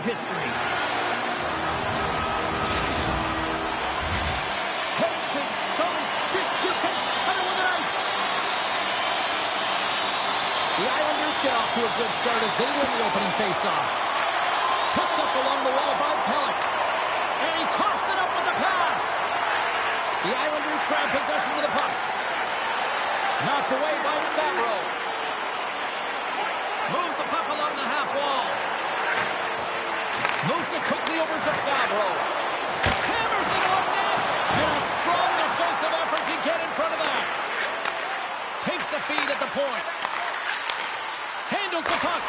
history. Patience so stiff you can cut it with a knife. The Islanders get off to a good start as they win the opening faceoff. Picked up along the wall by Pellick. And he coughs it up with the pass. The Islanders grab possession of the puck. Knocked away by Favreau. Moves the puck along the half wall. Moves it quickly over to Favreau. Hammers it on net. And a strong defensive effort to get in front of that. Takes the feed at the point. Handles the puck.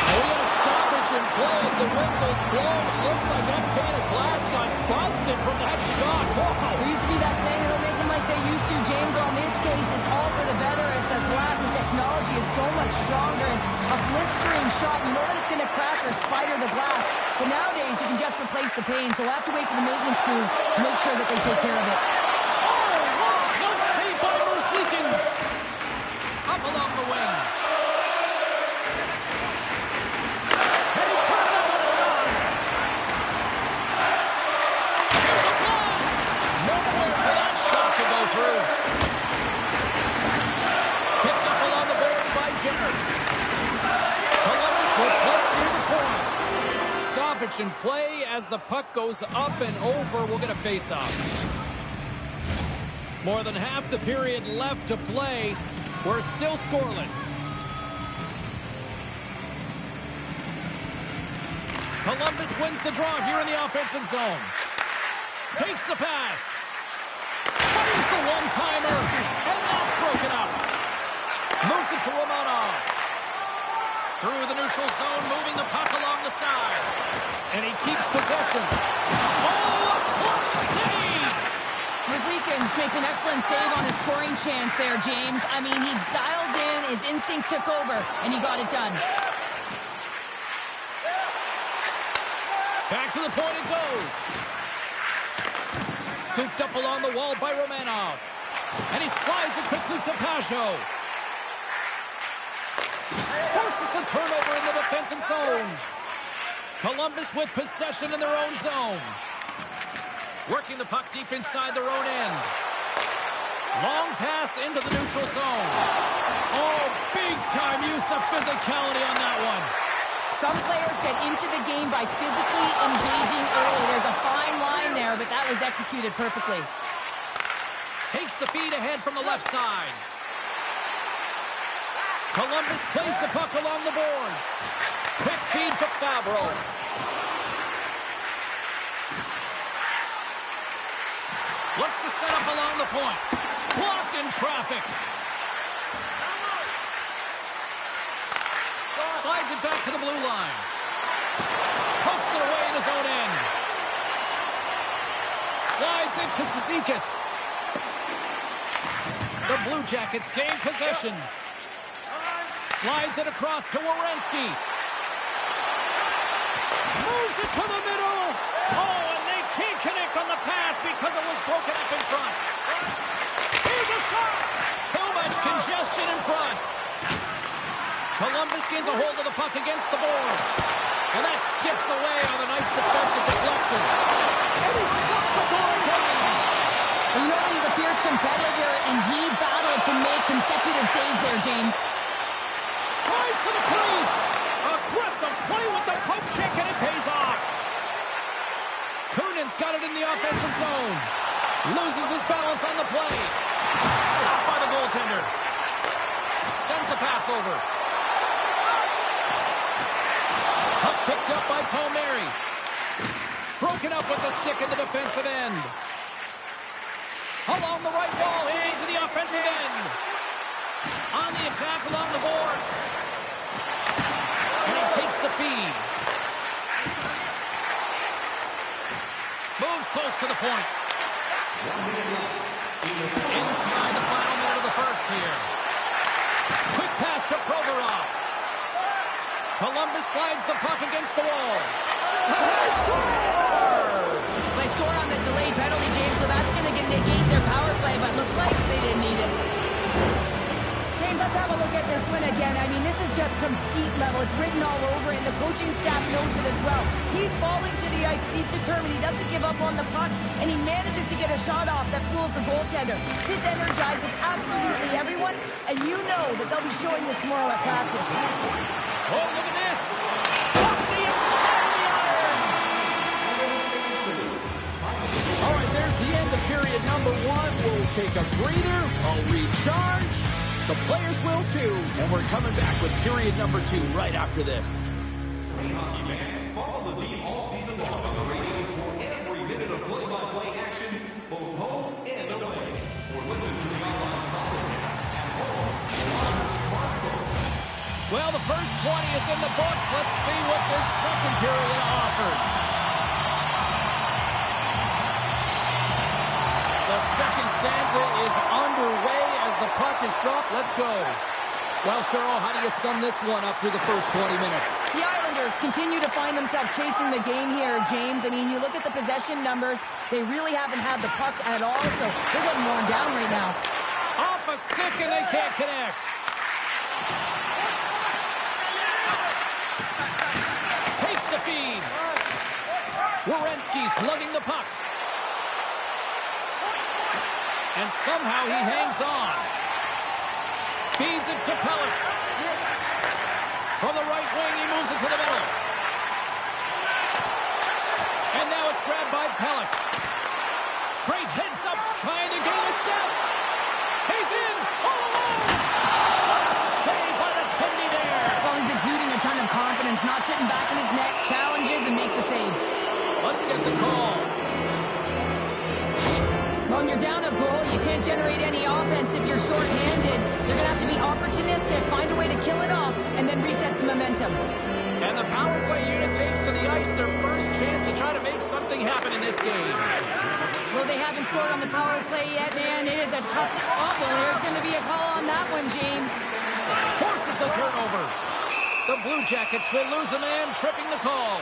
We have a stoppage in play as the whistle's blown. It looks like that pane of glass got busted from that shot. Wow. There used to be that saying, they don't make them like they used to, James. Well, in this case, it's all for the better as the glass and technology is so much stronger. And a blistering shot, you know that it's going to crack or spider the glass. But nowadays, you can just replace the pane. So we'll have to wait for the maintenance crew to make sure that they take care of it. Oh, wow. No save by Merzlikins. Up along the wing. Picked up along the boards by Jenner. Columbus will play near the point. Stoppage in play as the puck goes up and over. We'll get a face-off. More than half the period left to play. We're still scoreless. Columbus wins the draw here in the offensive zone. Takes the pass. Fires the one-timer, and that's broken up. Moves it to Romanov. Through the neutral zone, moving the puck along the side. And he keeps possession. Oh, a clutch save! Merzlikins makes an excellent save on his scoring chance there, James. I mean, he's dialed in, his instincts took over, and he got it done. Back to the point it goes. Scooped up along the wall by Romanov. And he slides it quickly to Pajot. Forces the turnover in the defensive zone. Columbus with possession in their own zone. Working the puck deep inside their own end. Long pass into the neutral zone. Oh, big-time use of physicality on that one. Some players get into the game by physically engaging early. There's a fine line there, but that was executed perfectly. Takes the feed ahead from the left side. Columbus plays the puck along the boards. Quick feed to Favreau. Looks to set up along the point. Blocked in traffic. Slides it back to the blue line. Pokes it away in his own end. Slides it to Cizikas. The Blue Jackets gain possession. Slides it across to Werenski. Moves it to the middle. Oh, and they can't connect on the pass because it was broken up in front. Here's a shot. Too much congestion in front. Columbus gains a hold of the puck against the boards. And that skips away on a nice defensive deflection. And he shuts the door again. Well, you know that he's a fierce competitor, and he battled to make consecutive saves there, James. Tries to the crease. Aggressive play with the poke check, and it pays off. Kunin's got it in the offensive zone. Loses his balance on the play. Stopped by the goaltender. Sends the pass over. Puck picked up by Palmieri. Broken up with the stick in the defensive end. Along the right wall, into the offensive end. On the attack along the boards. And he takes the feed. Moves close to the point. Inside the final minute of the first here. Quick pass to Provorov. Columbus slides the puck against the wall. They score on the delayed penalty, James, so that's going to negate their power play, but looks like they didn't need it. James, let's have a look at this one again. I mean, this is just compete level. It's written all over it, and the coaching staff knows it as well. He's falling to the ice, but he's determined. He doesn't give up on the puck, and he manages to get a shot off that fools the goaltender. This energizes absolutely everyone, and you know that they'll be showing this tomorrow at practice. Oh, look at this. Off the inside the iron. All right, there's the end of period number 1. We'll take a breather, a recharge. The players will too, and we're coming back with period number 2 right after this. Hey, hockey fans, follow the team all season long on the radio for every minute of play-by-play action, both home and away. Or listen to the online simulcast at home or on your smartphone. Well, the first 20 is in the books. Let's see what this second period offers. The second stanza is underway as the puck is dropped. Let's go. Well, Cheryl, how do you sum this one up through the first 20 minutes? The Islanders continue to find themselves chasing the game here, James. I mean, you look at the possession numbers, they really haven't had the puck at all, so they're getting worn down right now. Off a stick and they can't connect. Takes the feed. Werenski's lugging the puck. And somehow he hangs on. Feeds it to Pelech. From the right wing, he moves it to the middle. And now it's grabbed by Pelech. Great heads up, trying to gain a step. He's in, all alone. What a save by the Kennedy there. Well, he's exuding a ton of confidence, not sitting back in his net, challenges and make the save. Let's get the call. When you're down a goal, you can't generate any offense if you're short-handed. You're going to have to be opportunistic, find a way to kill it off, and then reset the momentum. And the power play unit takes to the ice their first chance to try to make something happen in this game. Well, they haven't scored on the power play yet, man. It is a tough... Oh, well, there's going to be a call on that one, James. Forces the turnover. The Blue Jackets will lose a man, tripping the call.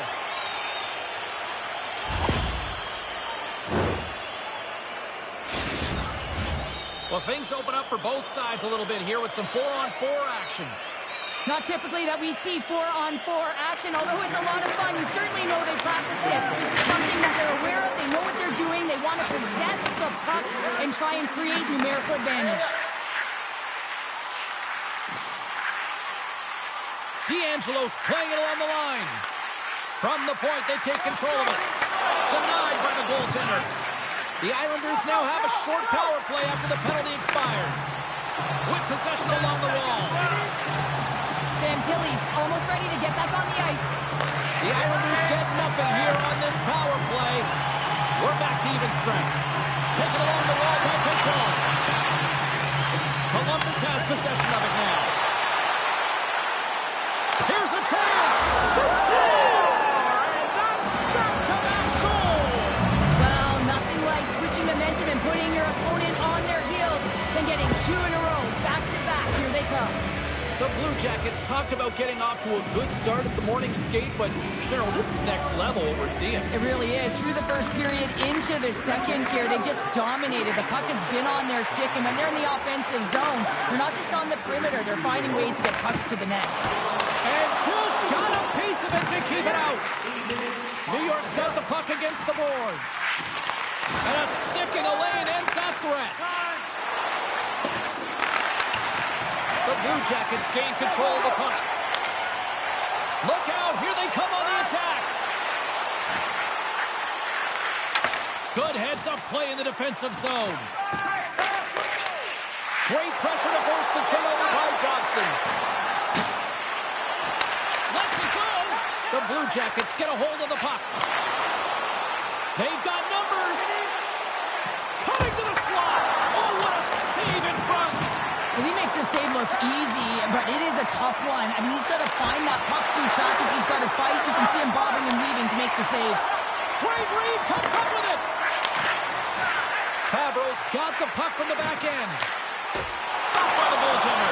Well, things open up for both sides a little bit here with some 4-on-4 action. Not typically that we see 4-on-4 action, although it's a lot of fun. You certainly know they practice it. This is something that they're aware of. They know what they're doing. They want to possess the puck and try and create numerical advantage. D'Angelo's playing it along the line. From the point, they take control of it. Denied by the goaltender. The Islanders now have a short power play after the penalty expired. With possession along the wall. Fantilli's almost ready to get back on the ice. The Islanders get nothing here on this power play. We're back to even strength. Taken along the wall by Control. Columbus has possession of it now. Here's a chance. The score! And that's back-to-back goals. Well, nothing like switching momentum and putting your opponent on their heels than getting 2 in a row, back-to-back. Here they come. The Blue Jackets talked about getting off to a good start at the morning skate, but Cheryl, this is next level what we're seeing. It really is. Through the first period into the second here, they just dominated. The puck has been on their stick, and when they're in the offensive zone, they're not just on the perimeter, they're finding ways to get pucks to the net. And just got a piece of it to keep it out. New York's got the puck against the boards. And a stick in the lane ends that threat. The Blue Jackets gain control of the puck. Look out, here they come on the attack. Good heads-up play in the defensive zone. Great pressure to force the turnover by Dobson. Let's it go. The Blue Jackets get a hold of the puck. They've got numbers. Coming to the slot. Oh, what a save in front. Well, he makes the save look easy, but it is a tough one. I mean, he's got to find that puck through traffic. He's got to fight. You can see him bobbing and weaving to make the save. Great read, comes up with it. Fabro's got the puck from the back end. Stopped by the goaltender.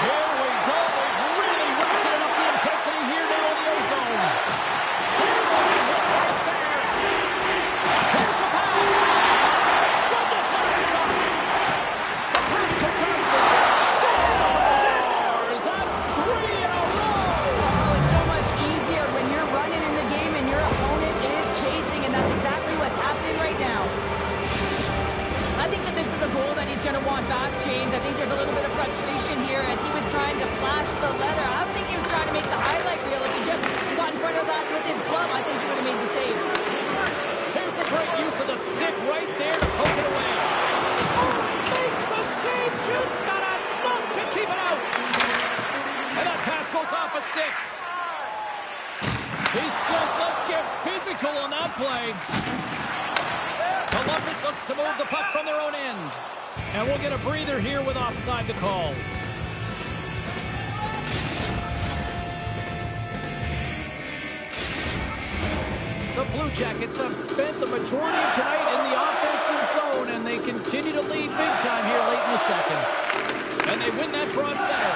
Here we go. They've really ratcheted up the intensity here now in the ozone. Here's a hit right there. Here's a pass. Goodness, what a stop. The pass to stick. He says, let's get physical on that play. Columbus looks to move the puck from their own end. And we'll get a breather here with offside to call. The Blue Jackets have spent the majority of tonight in the offensive zone, and they continue to lead big time here late in the second. And they win that draw at center.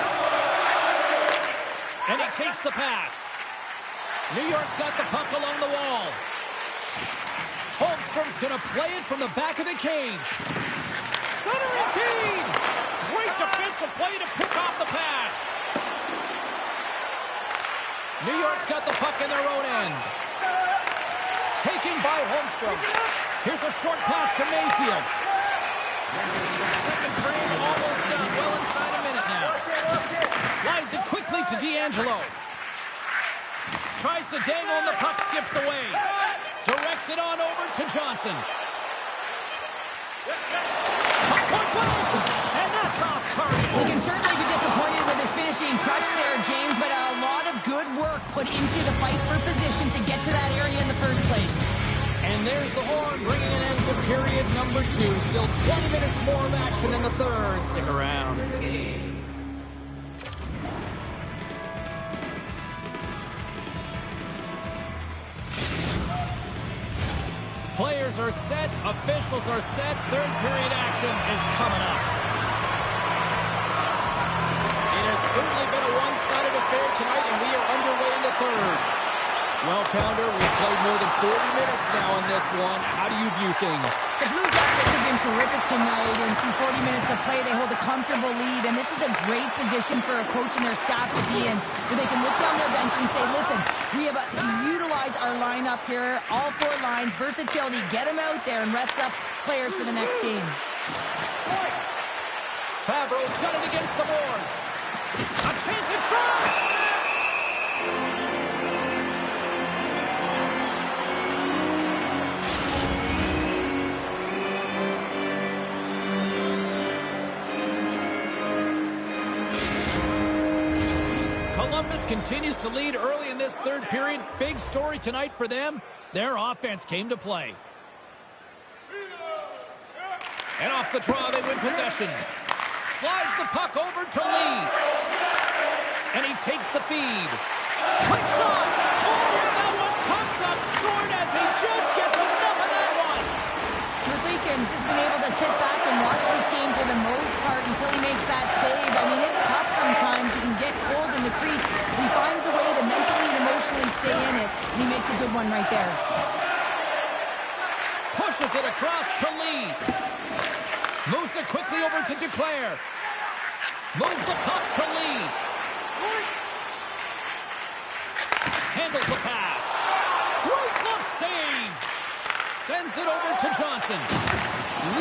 And he takes the pass. New York's got the puck along the wall. Holmstrom's going to play it from the back of the cage. Centering feed! Great defensive play to pick off the pass. New York's got the puck in their own end. Taken by Holmstrom. Here's a short pass to Mayfield. Second frame almost done. Well inside a minute now. Slides it quickly to D'Angelo. Tries to dangle and the puck skips away. Directs it on over to Johnson. And that's off target. He can certainly be disappointed with his finishing touch there, James, but a lot of good work put into the fight for position to get to that area in the first place. And there's the horn bringing an end to period number 2. Still 20 minutes more of action in the third. Stick around. Players are set, officials are set, third period action is coming up. It has certainly been a one-sided affair tonight, and we are underway in the third. Well, Pounder, we've played more than 40 minutes now in this one. How do you view things? The Blue Jackets have been terrific tonight, and through 40 minutes of play, they hold a comfortable lead, and this is a great position for a coach and their staff to be in, where they can look down their bench and say, listen, we have to utilize our lineup here, all 4 lines, versatility, get them out there and rest up players for the next game. Fabro's got it against the boards. A chance in front! Columbus continues to lead early in this third period. Big story tonight for them. Their offense came to play. And off the draw, they win possession. Slides the puck over to Lee. And he takes the feed. Quick shot! Oh, and that one comes up short as he just gets enough of that one. Merzlikins has been able to sit back and watch this game for the most part until he makes that save. I mean, it's tough sometimes. You can get cold in the crease. He finds a way to mentally and emotionally stay in it, and he makes a good one right there. Pushes it across to Lee. Moves it quickly over to Declare. Moves the puck to Lee. Handles the pass. Great glove save. Sends it over to Johnson.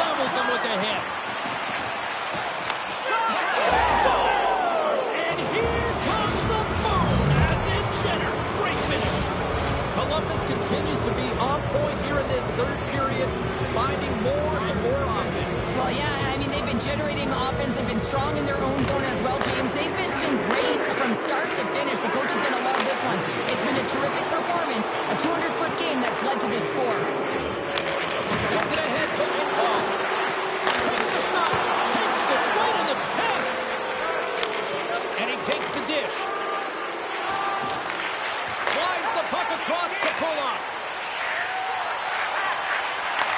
Levels him with a hit. Scores! And here comes the phone as in Jenner. Great finish. Columbus continues to be on point here in this third period, finding more and more offense. Well, yeah, I mean, they've been generating offense. They've been strong in their own zone as well, James. They've just been great from start to finish. The coach is going to love this one. It's been a terrific performance, a 200-foot game that's led to this score. Sends it ahead to Lindholm. Takes a shot. Takes it right in the chest. And he takes the dish. Slides the puck across to Pulock.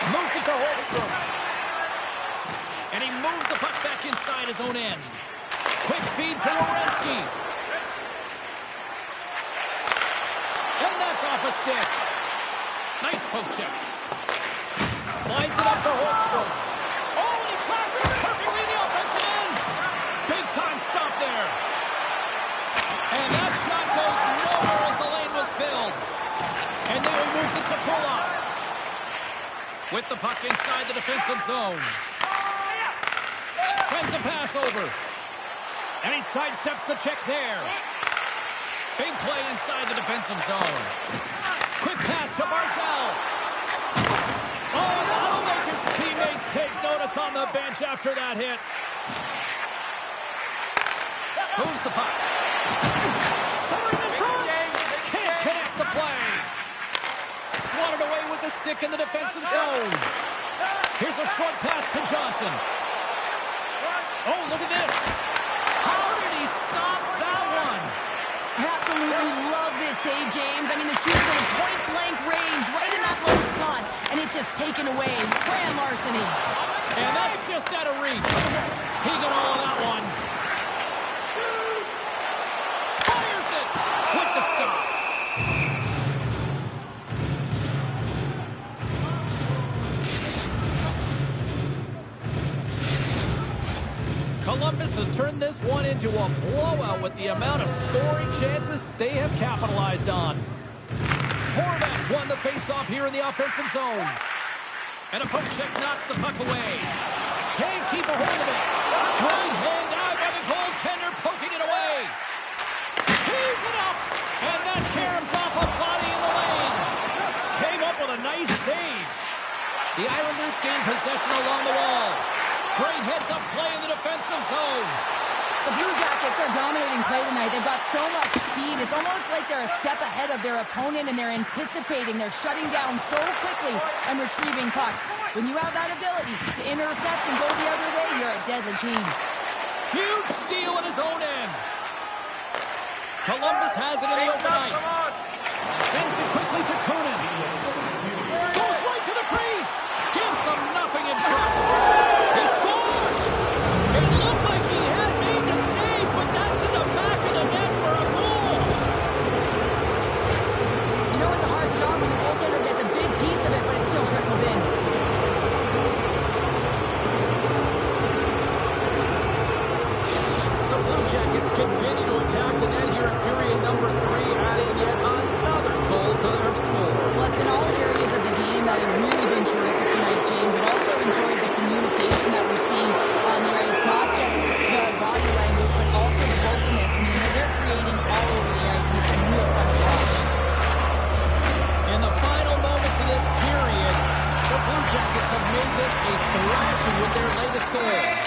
Moves it to Holmstrom. And he moves the puck back inside his own end. Quick feed to Werenski. And that's off a stick. Nice poke check. Slides it up to Holmstrom. Oh, and he tracks it perfectly in the offensive end. Big time stop there. And that shot goes nowhere as the lane was filled. And now he moves it to Pulock. With the puck inside the defensive zone. Sends a pass over. And he sidesteps the check there. Big play inside the defensive zone. Quick pass to Barzal. Oh, that'll make his teammates take notice on the bench after that hit. Moves the puck. Centering stick in the defensive zone. Here's a short pass to Johnson. Oh, look at this. How did he stop that one? Absolutely love this save, James. I mean, the shoot's in a point-blank range, right in that low slot, and it's just taken away. Grand larceny. And that's just out of reach. He got all of that one. Fires it with the stop. Columbus has turned this one into a blowout with the amount of scoring chances they have capitalized on. Horvats won the faceoff here in the offensive zone. And a poke check knocks the puck away. Can't keep a hold of it. Great hand out by the goaltender, poking it away. He's it up. And that caroms off a body in the lane. Came up with a nice save. The Islanders gain possession along the wall. Great heads-up play in the defensive zone. The Blue Jackets are dominating play tonight. They've got so much speed. It's almost like they're a step ahead of their opponent, and they're anticipating. They're shutting down so quickly and retrieving pucks. When you have that ability to intercept and go the other way, you're a deadly team. Huge steal at his own end. Columbus has it in the open ice. Sends it quickly to Kunin. Goes right to the crease. Gives them nothing in front. He scores! It looked like he had made the save, but that's in the back of the net for a goal. You know it's a hard shot when the goaltender gets a big piece of it, but it still trickles in. The Blue Jackets continue to attack the net here in period number 3, adding yet another goal to their score. Well, it's been all areas of the game that have really been terrific tonight, James. I've also enjoyed the communication that we're seeing on the ice, not just the body language, but also the vocalness. I mean, they're creating all over the ice, and it's been real fun to watch. In the final moments of this period, the Blue Jackets have made this a thrashing with their latest goals.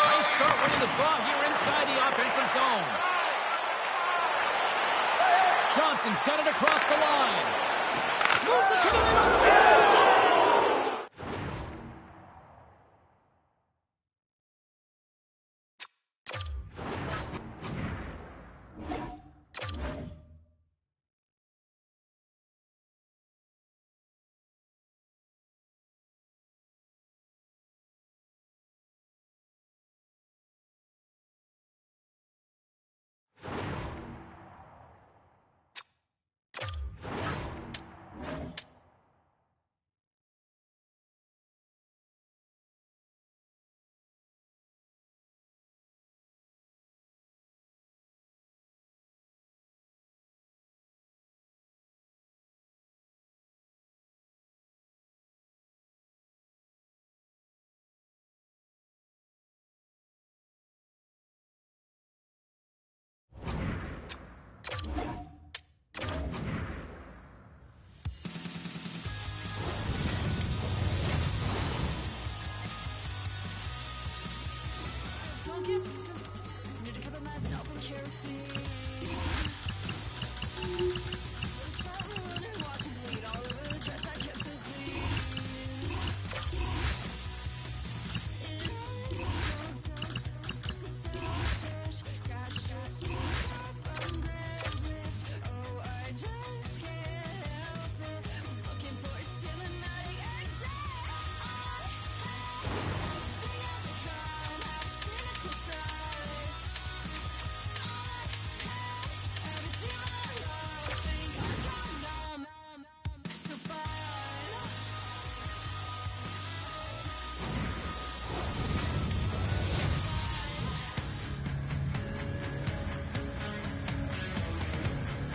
Nice start winning the draw here inside the offensive zone. Johnson's got it across the line. Moves it to the middle.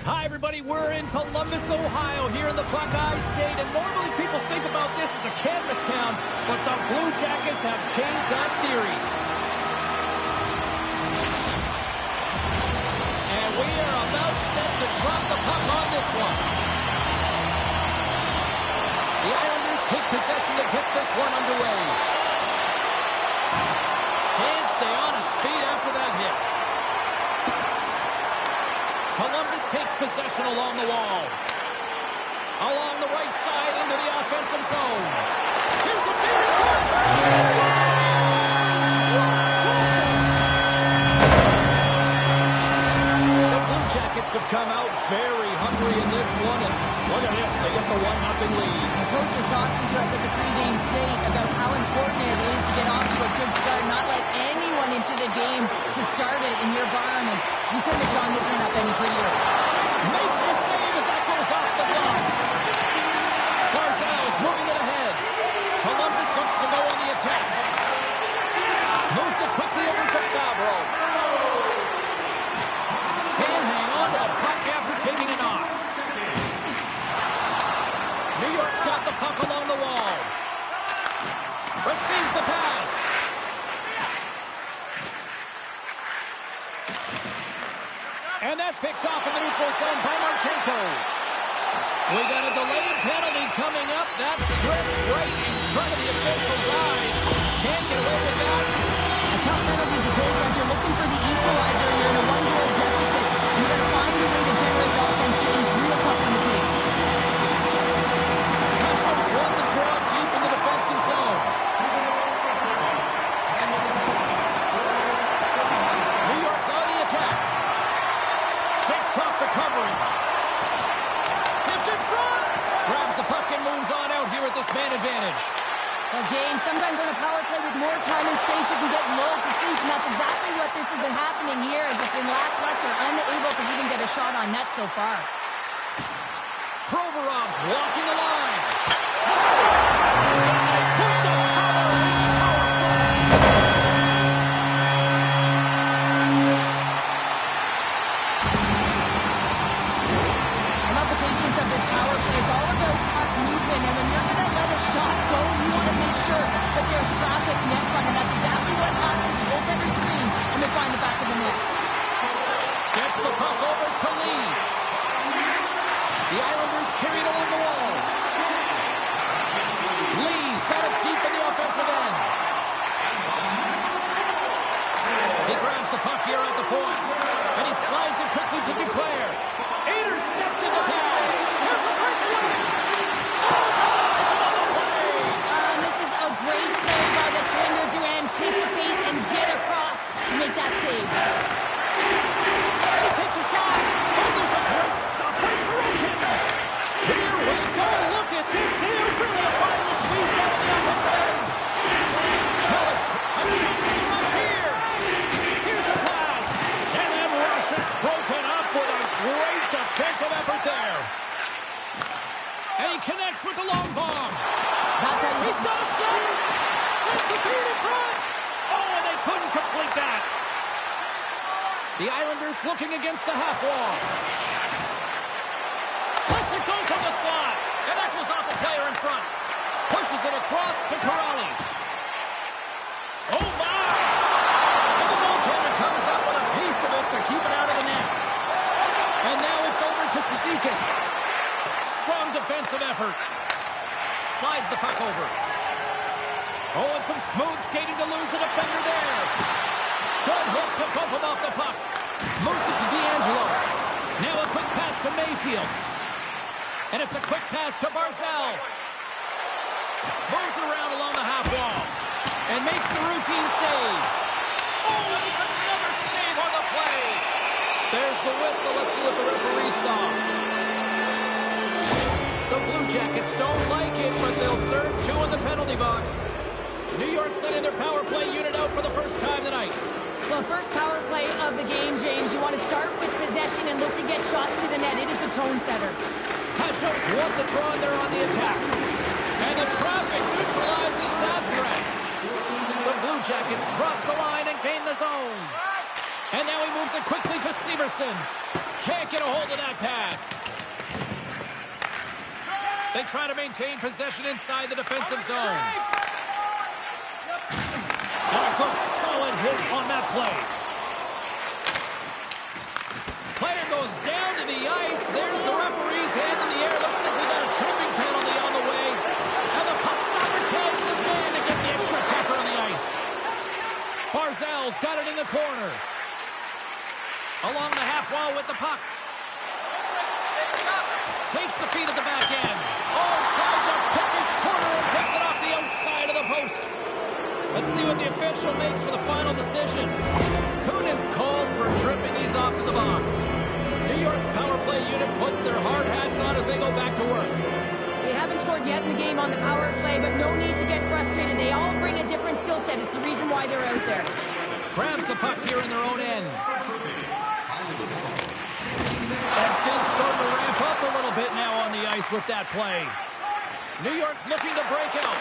Hi, everybody. We're in Columbus, Ohio, here in the Buckeye State, and normally people think about this as a canvas town, but the Blue Jackets have changed that theory. And we are about set to drop the puck on this one. The Islanders take possession to get this one underway. Can't stay on his feet after that hit. Columbus takes possession possession along the wall. Along the right side into the offensive zone. Here's a beat in front. Have come out very hungry in this one, and look at this, they get the 1-0 lead. The coach was talking to us at the pregame state about how important it is to get off to a good start, not let anyone into the game to start it in your barn, and you couldn't have drawn this one up any prettier. Makes the save as that goes off the glove. Barzal's moving it ahead. Columbus looks to go on the attack. Moves it quickly over to Favreau. Can't hang on to the puck after taking a knock. New York's got the puck along the wall. Receives the pass. And that's picked off in the neutral zone by Marchenko. We got a delayed penalty coming up. That's stripped right in front of the official's eyes. Can't get away with that. A tough penalty to take as you're looking for the equalizer. You're in a 1-goal deficit. You got to find a way to generate offense, James. Real tough one to take. Russians won the draw deep in the defensive zone. New York's on the attack. Shakes off the coverage. Tipped in front. Grabs the puck and moves on out here at this man advantage. Well, James, sometimes on a power play with more time and space, you can get lulled to sleep, and that's exactly what this has been happening here, as it's been lackluster, unable to even get a shot on net so far. Provorov's walking the line. Somebody put the power in power play. I love the patience of this power play. It's all about puck movement, and when you're going to let a shot go, you want to make sure that there's traffic net front, and that's exactly what happens. Goaltender screen, and they find the back of the net. Gets the puck over to Lee. The Islanders carried along the wall. Lee's got it deep in the offensive end. He grabs the puck here at the point, and he slides it quickly to Duclair. Intercepted the pass. Here's a breakaway. This is a great play by the defender to anticipate and get across to make that save. And he takes a shot. Oh, there's a great stop by Sorokin. Here we go. Look at this. They're really applying the squeeze down the offensive end. Well, it's a chance to rush here. Here's a pass. And then Rush is broken up with a great defensive effort there. And he connects with the long bomb. That's how He's got a stop. Sends the feed in front. Oh, and they couldn't complete that. The Islanders looking against the half wall. Lets it go from the slot. And that goes off a player in front. Pushes it across to Corrali. Oh, my. And the goaltender comes up with a piece of it to keep it out of the net. And now it's over to Cizikas. Strong defensive effort. Slides the puck over. Oh, and some smooth skating to lose the defender there. Good hook to bump him off the puck. Moves it to D'Angelo. Now a quick pass to Mayfield. And it's a quick pass to Barzal. Moves it around along the half wall. And makes the routine save. Oh, and it's another save on the play. There's the whistle. Let's see what the referee saw. The Blue Jackets don't like it, but they'll serve two in the penalty box. New York sending their power play unit out for the first time tonight. Well, first power play of the game, James. You want to start with possession and look to get shots to the net. It is the tone setter. Pashos won the draw, and they're on the attack. And the traffic neutralizes that threat. The Blue Jackets cross the line and gain the zone. And now he moves it quickly to Severson. Can't get a hold of that pass. They try to maintain possession inside the defensive zone. And a good solid hit on that play. Player goes down to the ice. There's the referee's hand in the air. Looks like we got a tripping penalty on the way. And the puck stopper tags his man to get the extra attacker on the ice. Barzal's got it in the corner. Along the half wall with the puck. Takes the feed at the back end. Oh, tried to pick his corner and puts it off the outside of the post. Let's see what the official makes for the final decision. Kunin's called for tripping. He's off to the box. New York's power play unit puts their hard hats on as they go back to work. They haven't scored yet in the game on the power play, but no need to get frustrated. They all bring a different skill set. It's the reason why they're out there. Grabs the puck here in their own end. And things start to ramp up a little bit now on the ice with that play. New York's looking to break out.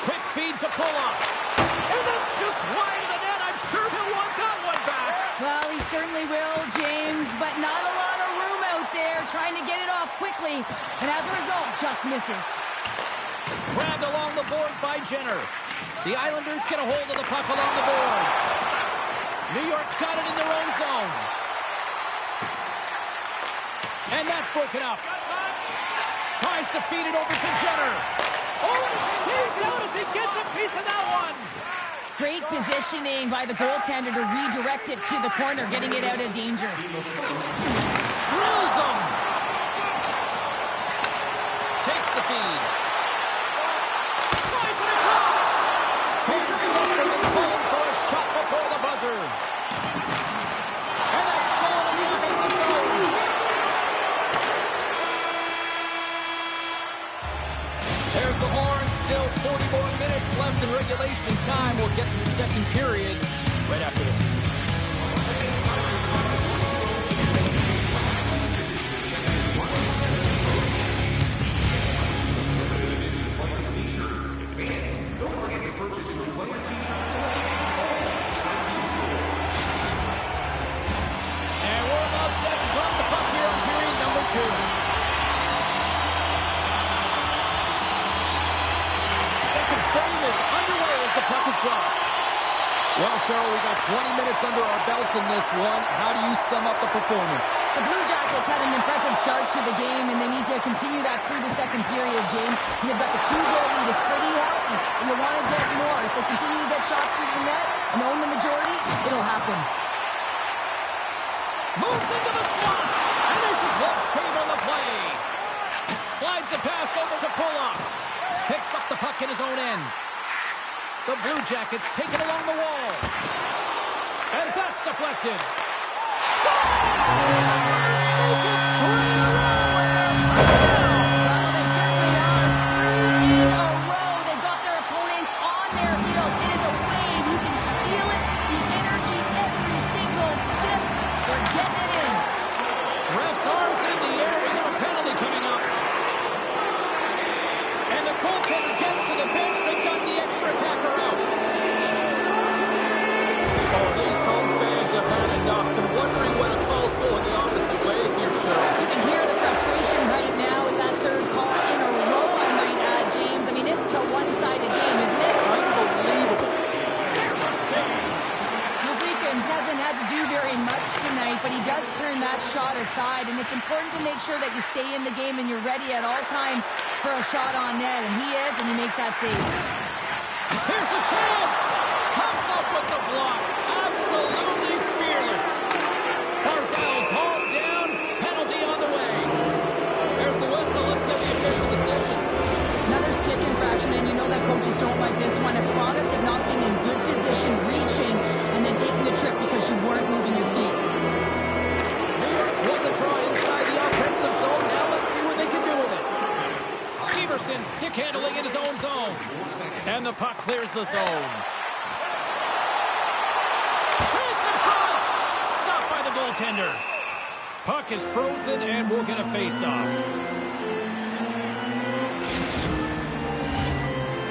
Quick feed to pull off. And that's just wide of the net. I'm sure he'll want that one back. Well, he certainly will, James, but not a lot of room out there trying to get it off quickly. And as a result, just misses. Grabbed along the boards by Jenner. The Islanders get a hold of the puck along the boards. New York's got it in their own zone. And that's broken up. Tries to feed it over to Jenner. Oh, and it stays out as he gets a piece of that one. Great positioning by the goaltender to redirect it to the corner, getting it out of danger. Drills him. Takes the feed. Slides it across. Fans must have been calling for a shot before the buzzer. And that's stolen in the offensive zone. There's the horn. Still 40 more minutes left in regulation time. We'll get to the second period right after this. Don't forget to purchase your player t-shirt. And we're about set to drop the puck here on period number 2. Frame is underway as the puck is dropped. Well, Cheryl, we got 20 minutes under our belts in this one. How do you sum up the performance? The Blue Jackets had an impressive start to the game, and they need to continue that through the second period, James. And they've got the 2-goal lead. It's pretty healthy. You'll want to get more. If they continue to get shots through the net and own the majority, it'll happen. Moves into the slot, and there's a glove save on the play. Slides the pass over to Pulock. Picks up the puck in his own end. The Blue Jackets take it along the wall. And that's deflected. Scores! Make it 3 in a row! Well, they certainly are. 3 in a row. They've got their opponents on their heels. It is a wave. You can feel it. The energy every single shift. They're getting it in. Ref's arms in the air. We got a penalty coming up. And the goaltender gets to the bench. They've got the extra attacker out. Oh, these home fans have had enough. They're wondering when a call's going the opposite way here, Cheryl. You can hear the frustration right now with that third call in a row, I might add, James. I mean, this is a one-sided game, isn't it? Unbelievable. There's a save. Musikins hasn't had to do very much tonight, but he does turn that shot aside, and it's important to make sure that you stay in the game and you're ready at all times for a shot on net, and he is, and he makes that save. Here's a chance. Comes up with the block. Absolutely fearless. Barzal's hauled down. Penalty on the way. There's the whistle. Let's get the official decision. Another stick infraction, and you know that coaches don't like this one. A product of not being in good position, reaching, and then taking the trip because you weren't moving your feet. New York's won the draw inside the offensive zone. Now let's see what they can do with it. Severson stick handling in his own zone. And the puck clears the zone. Chance in front! Stopped by the goaltender. Puck is frozen and we'll get a face-off.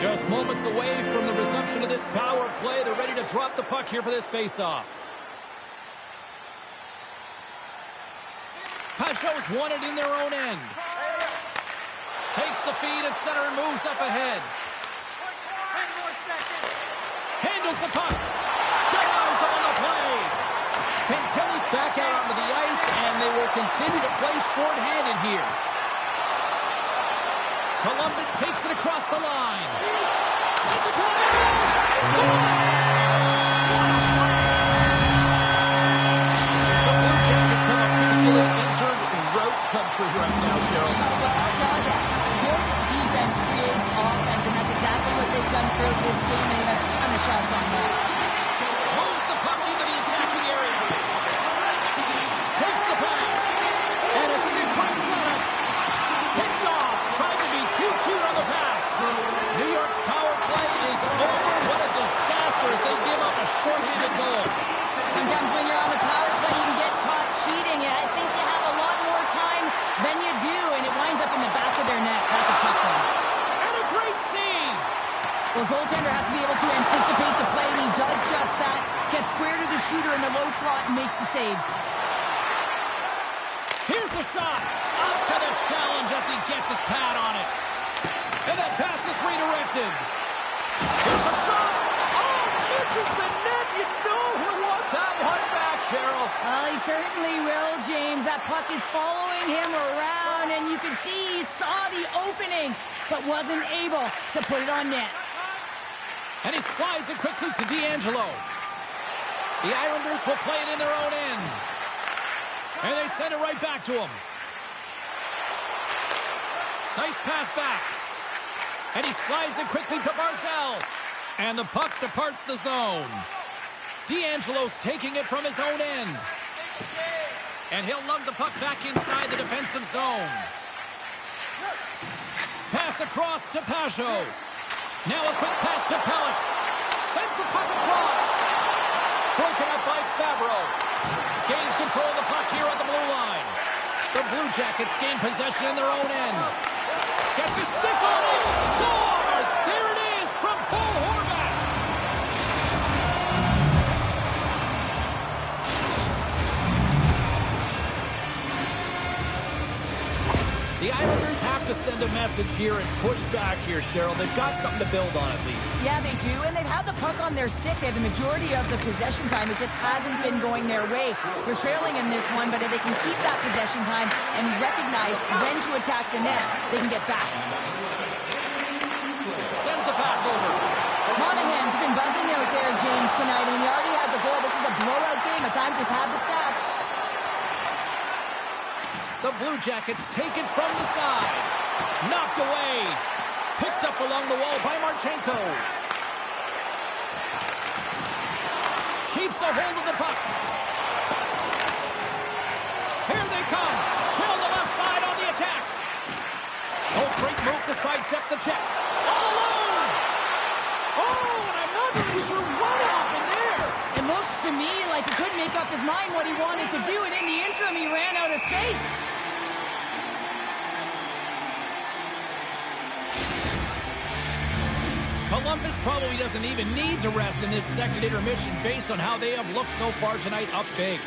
Just moments away from the resumption of this power play. They're ready to drop the puck here for this face-off. Pajot's won it in their own end. Takes the feed at center and moves up ahead. Handles the puck. Denies on the play. Kelly's back out onto the ice, and they will continue to play shorthanded here. Columbus takes it across the line. Sends it to the net. The Blue Jackets have officially entered route country right now, Cheryl. Well, I'll tell you, good defense creates offense, and that's exactly what they've done throughout this game. They've had a ton of shots on net. Moves the puck into the attacking area. Takes the pass. And a stick breaks on it. Picked off. Tried to be too cute on the pass. New York's power play is over. What a disaster as they give up a shorthanded goal. Sometimes when you're on the power play, you can get caught cheating, and I think you have a lot more time than you do, and it winds up in the back of their net. That's a tough one. And a great save. Well, goaltender has to be able to anticipate the play, and he does just that. Gets square to the shooter in the low slot and makes the save. Here's a shot. Up to the challenge as he gets his pad on it. And that pass is redirected. Here's a shot. Oh, misses the net. You know he'll want that one back, Cheryl. Well, he certainly will, James. That puck is following him around, and you can see he saw the opening, but wasn't able to put it on net. And he slides it quickly to D'Angelo. The Islanders will play it in their own end. And they send it right back to him. Nice pass back. And he slides it quickly to Barzal. And the puck departs the zone. D'Angelo's taking it from his own end. And he'll lug the puck back inside the defensive zone. Pass across to Pajot. Now a quick pass to Pellet. Sends the puck across. Broken up by Fabro. Gains control of the puck here at the blue line. The Blue Jackets gain possession in their own end. Gets his stick on it. Scores! There it is from Paul Horvat. The Islanders have to send a message here and push back here, Cheryl. They've got something to build on at least. Yeah, they do, and they've had the puck on their stick. They have the majority of the possession time. It just hasn't been going their way. They're trailing in this one, but if they can keep that possession time and recognize when to attack the net, they can get back. Sends the pass over. Monahan's been buzzing out there, James, tonight. I mean, he already has a goal. This is a blowout game. A time to pad the stats. The Blue Jackets take it from the side. Knocked away. Picked up along the wall by Marchenko. Keeps a hold of the puck. Here they come. Down the left side on the attack. Oh, great move to sidestep the check. All alone. Oh, and I'm not really sure what happened there. It looks to me like he couldn't make up his mind what he wanted to do, and in the interim, he ran out of space. Columbus probably doesn't even need to rest in this second intermission based on how they have looked so far tonight up big.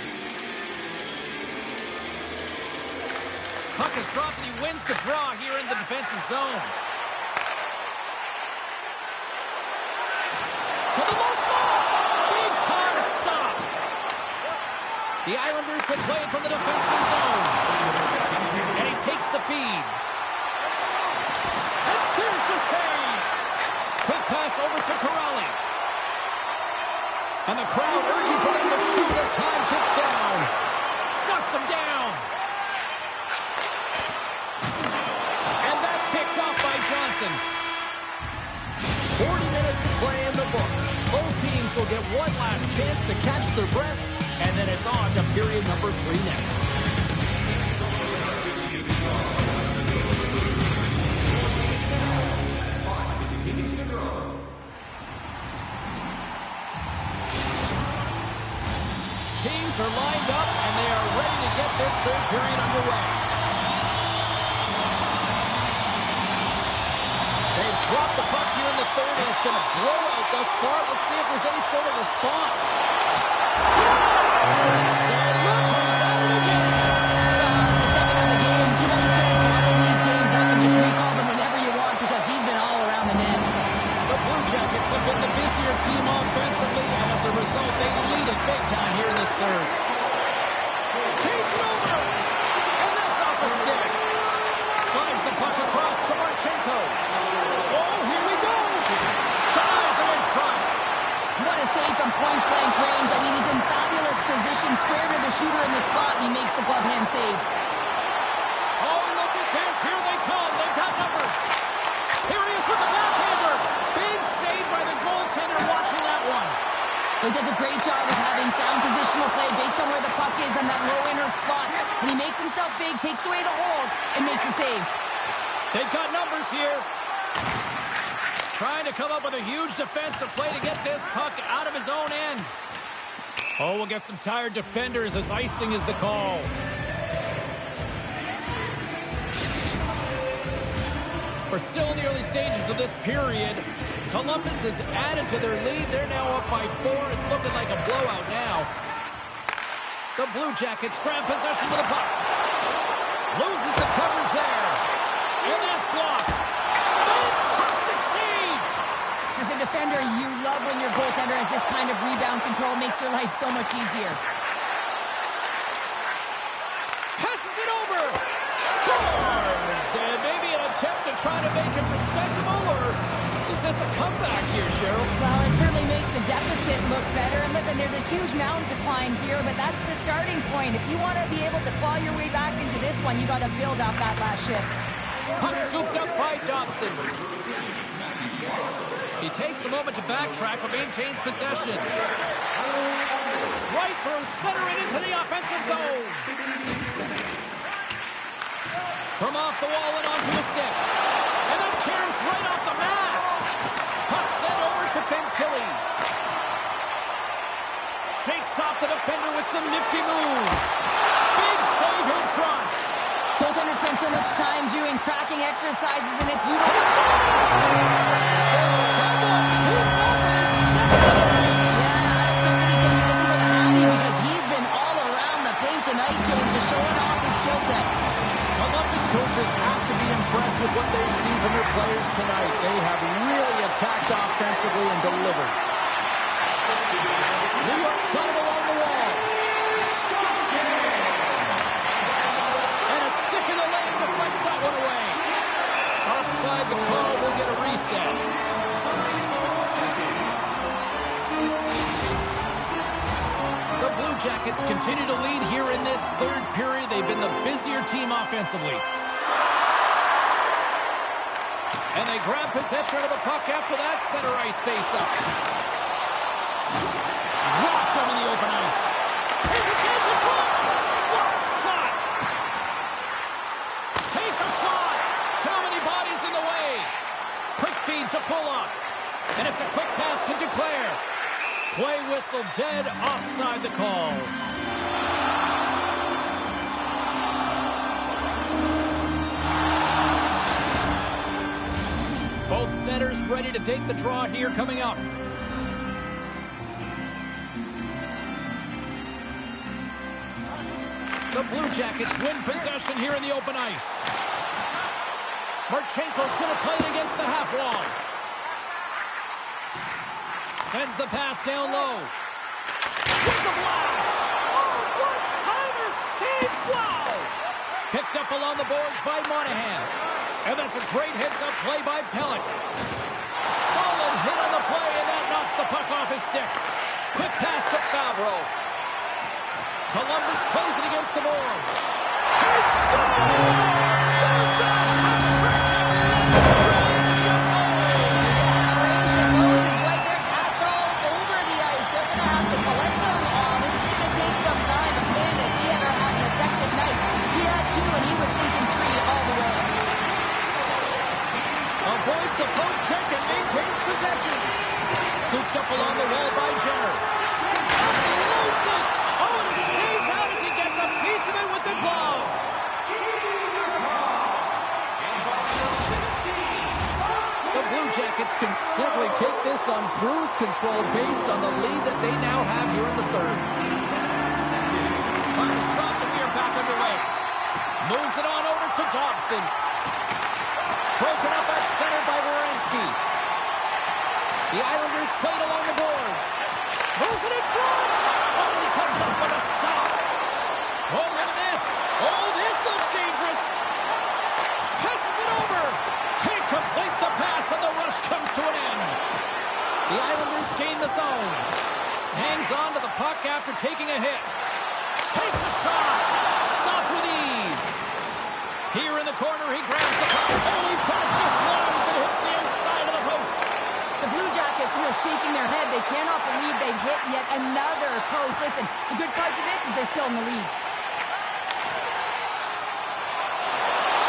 Puck is dropped and he wins the draw here in the defensive zone. To the low slot. Big time stop. The Islanders will play it from the defensive zone. And he takes the feed. And there's the save. Quick pass over to Corrali. And the crowd urging for them to shoot as time ticks down. Shuts them down. And that's picked off by Johnson. 40 minutes of play in the books. Both teams will get one last chance to catch their breath, and then it's on to period number 3 next. Teams are lined up, and they are ready to get this third period underway. They've dropped the puck here in the third, and it's been a blowout thus far. Let's see if there's any sort of response. So look who's at it again. It's the second of the game. You know, you can't bottle these games up and just recall them whenever you want because he's been all around the net. The Blue Jackets have been the busier team offensively, and as a result, they lead it big time here in this third. Feeds it over, and that's off the stick. Slides the puck across to Marchenko. Oh, here we go. Denies him in front. What a save from point-blank range. I mean, he's in fabulous position, square to the shooter in the slot, and he makes the glove hand save. Oh, Here they come. They've got numbers. Here he is with the backhander. Big save by the goaltender watching that one. He does a great job of having sound positional play based on where the puck is on that low inner slot. When he makes himself big, takes away the holes, and makes a save. They've got numbers here. Trying to come up with a huge defensive play to get this puck out of his own end. Oh, we'll get some tired defenders as icing is the call. We're still in the early stages of this period. Columbus has added to their lead. They're now up by 4. It's looking like a blowout now. The Blue Jackets grab possession with the puck. Loses the coverage there. And that's blocked. Fantastic save! As a defender, you love when your goaltender has this kind of rebound control. Makes your life so much easier. Passes it over. Scores! And maybe an attempt to try to make it respectable, or is this a comeback here, Cheryl? Well, it certainly makes the deficit look better. And listen, there's a huge mountain to climb here, but that's the starting point. If you want to be able to claw your way back into this one, you got to build off that last shift. Puck scooped up by Dobson. He takes a moment to backtrack, but maintains possession. Right through center and into the offensive zone. From off the wall and onto a stick. And then cares right off the mask. Puck sent over to Fantilli. Shakes off the defender with some nifty moves. Big save in front. Goaltenders spend so much time doing cracking exercises, and it's you. Coaches have to be impressed with what they've seen from their players tonight. They have really attacked offensively and delivered. New York's got it along the wall. And a stick in the lane deflects that one away. Offside the call will get a reset. The Blue Jackets continue to lead here in this third period. They've been the busier team offensively. And they grab possession of the puck after that center ice face-up. Dropped him in the open ice. Here's a chance in front. What a shot. Takes a shot. Too many bodies in the way. Quick feed to pull up. And it's a quick pass to Duclair. Play whistle dead, offside the call. Both centers ready to take the draw here coming up. The Blue Jackets win possession here in the open ice. Marchenko's going to play it against the half wall. Sends the pass down low. With the blast! Oh, what kind of save! Wow! Picked up along the boards by Monahan. And that's a great heads-up play by Pellick. Solid hit on the play, and that knocks the puck off his stick. Quick pass to Favreau. Columbus plays it against the boards. He scores! Scores the avoids the poke check and maintains possession. Scooped up along the wall by Jenner. He loads it. Oh, and it stays out as he gets a piece of it with the glove. The Blue Jackets can simply take this on cruise control based on the lead that they now have here in the third. Puck is dropped and we are back underway. Moves it on over to Dobson. Broken up at center by Werenski. The Islanders played along the boards. Moves it in front. Oh, he comes up with a stop. Oh, look at this. Oh, this looks dangerous. Passes it over. Can't complete the pass, and the rush comes to an end. The Islanders gain the zone. Hangs on to the puck after taking a hit. Takes a shot. Stopped with ease. Here in the corner, he grabs the puck. Oh, he put it just lands and hits the inside of the post. The Blue Jackets here shaking their head. They cannot believe they've hit yet another post. Listen, the good part to this is they're still in the lead.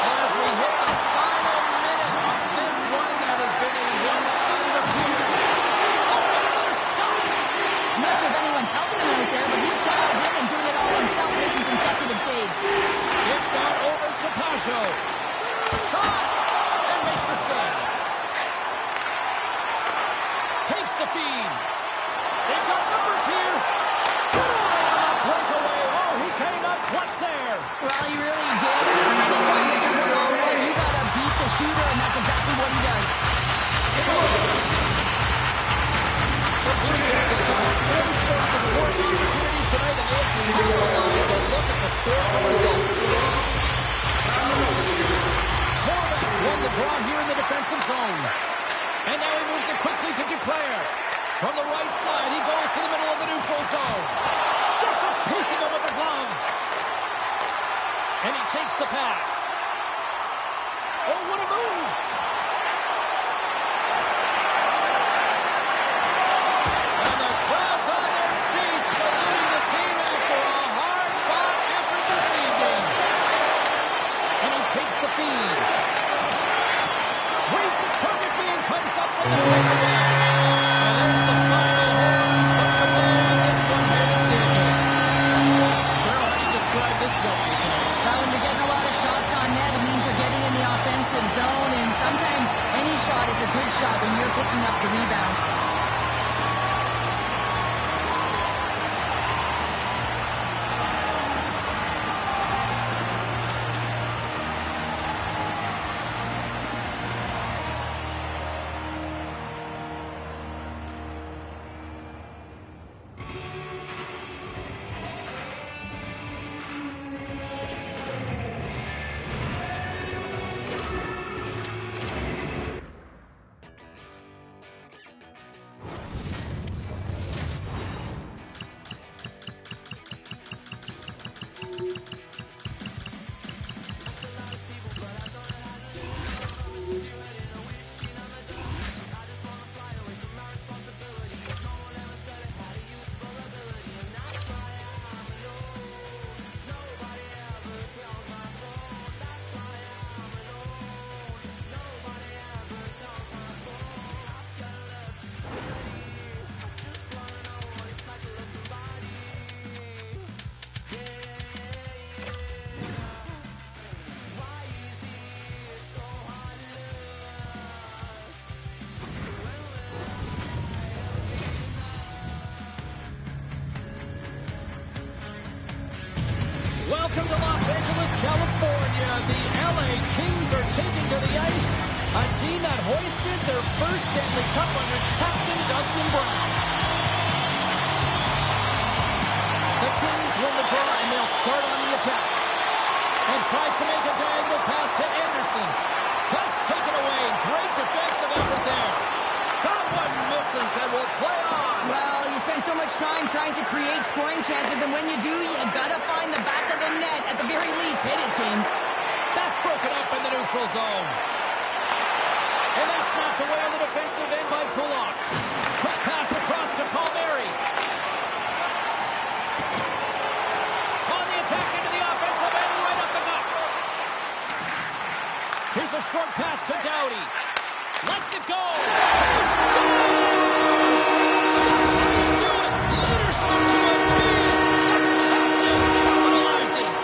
As we hit the final minute of this one, that has been a one-sided affair. Oh, another stop! I'm not sure if anyone's helping him out there, but he's dialed in and doing it all himself, making consecutive saves. It's gone over to Pacho. Shot! And makes the save. Takes the feed. They've got numbers here. Put on a breakaway. Oh, he came out clutch there. Well, he really did. Anytime that you're one-on-one, you got to beat the shooter, and that's exactly what he does. The Blue Jackets are very short of scoring opportunities tonight, and they have capitalized to look at the scores and result. Horvats won the draw here in the defensive zone. And now he moves it quickly to Declare. From the right side, he goes to the middle of the neutral zone. Gets a piece of it with the glove. And he takes the pass. Oh, what a move! And the crowd's on their feet, saluting the team after a hard-fought effort this evening. And he takes the feed. Reads it perfectly and comes up with the takeaway. And there's the final horn of the ball in this one here this evening. Cheryl, how do you describe this W tonight? Well, when you're getting a lot of shots on net, it means you're getting in the offensive zone, and sometimes any shot is a good shot when you're picking up the rebound. Welcome to Los Angeles, California. The LA Kings are taking to the ice a team that hoisted their first Stanley Cup under Captain Dustin Brown. The Kings win the draw, and they'll start on the attack. And tries to make a diagonal pass to Anderson. That's taken away. Great defensive effort there. That one misses and will play on. Well, you spend so much time trying to create scoring chances, and when you do, you gotta find the back of the net. At the very least, hit it, James. That's broken up in the neutral zone. And that's knocked away on the defensive end by Pullock. Quick pass across to Palmieri. On the attack into the offensive end, right up the gut. Here's a short pass to Doughty. Lets it go. He scores! That's how you do it. Leadership to a team. The captain capitalizes.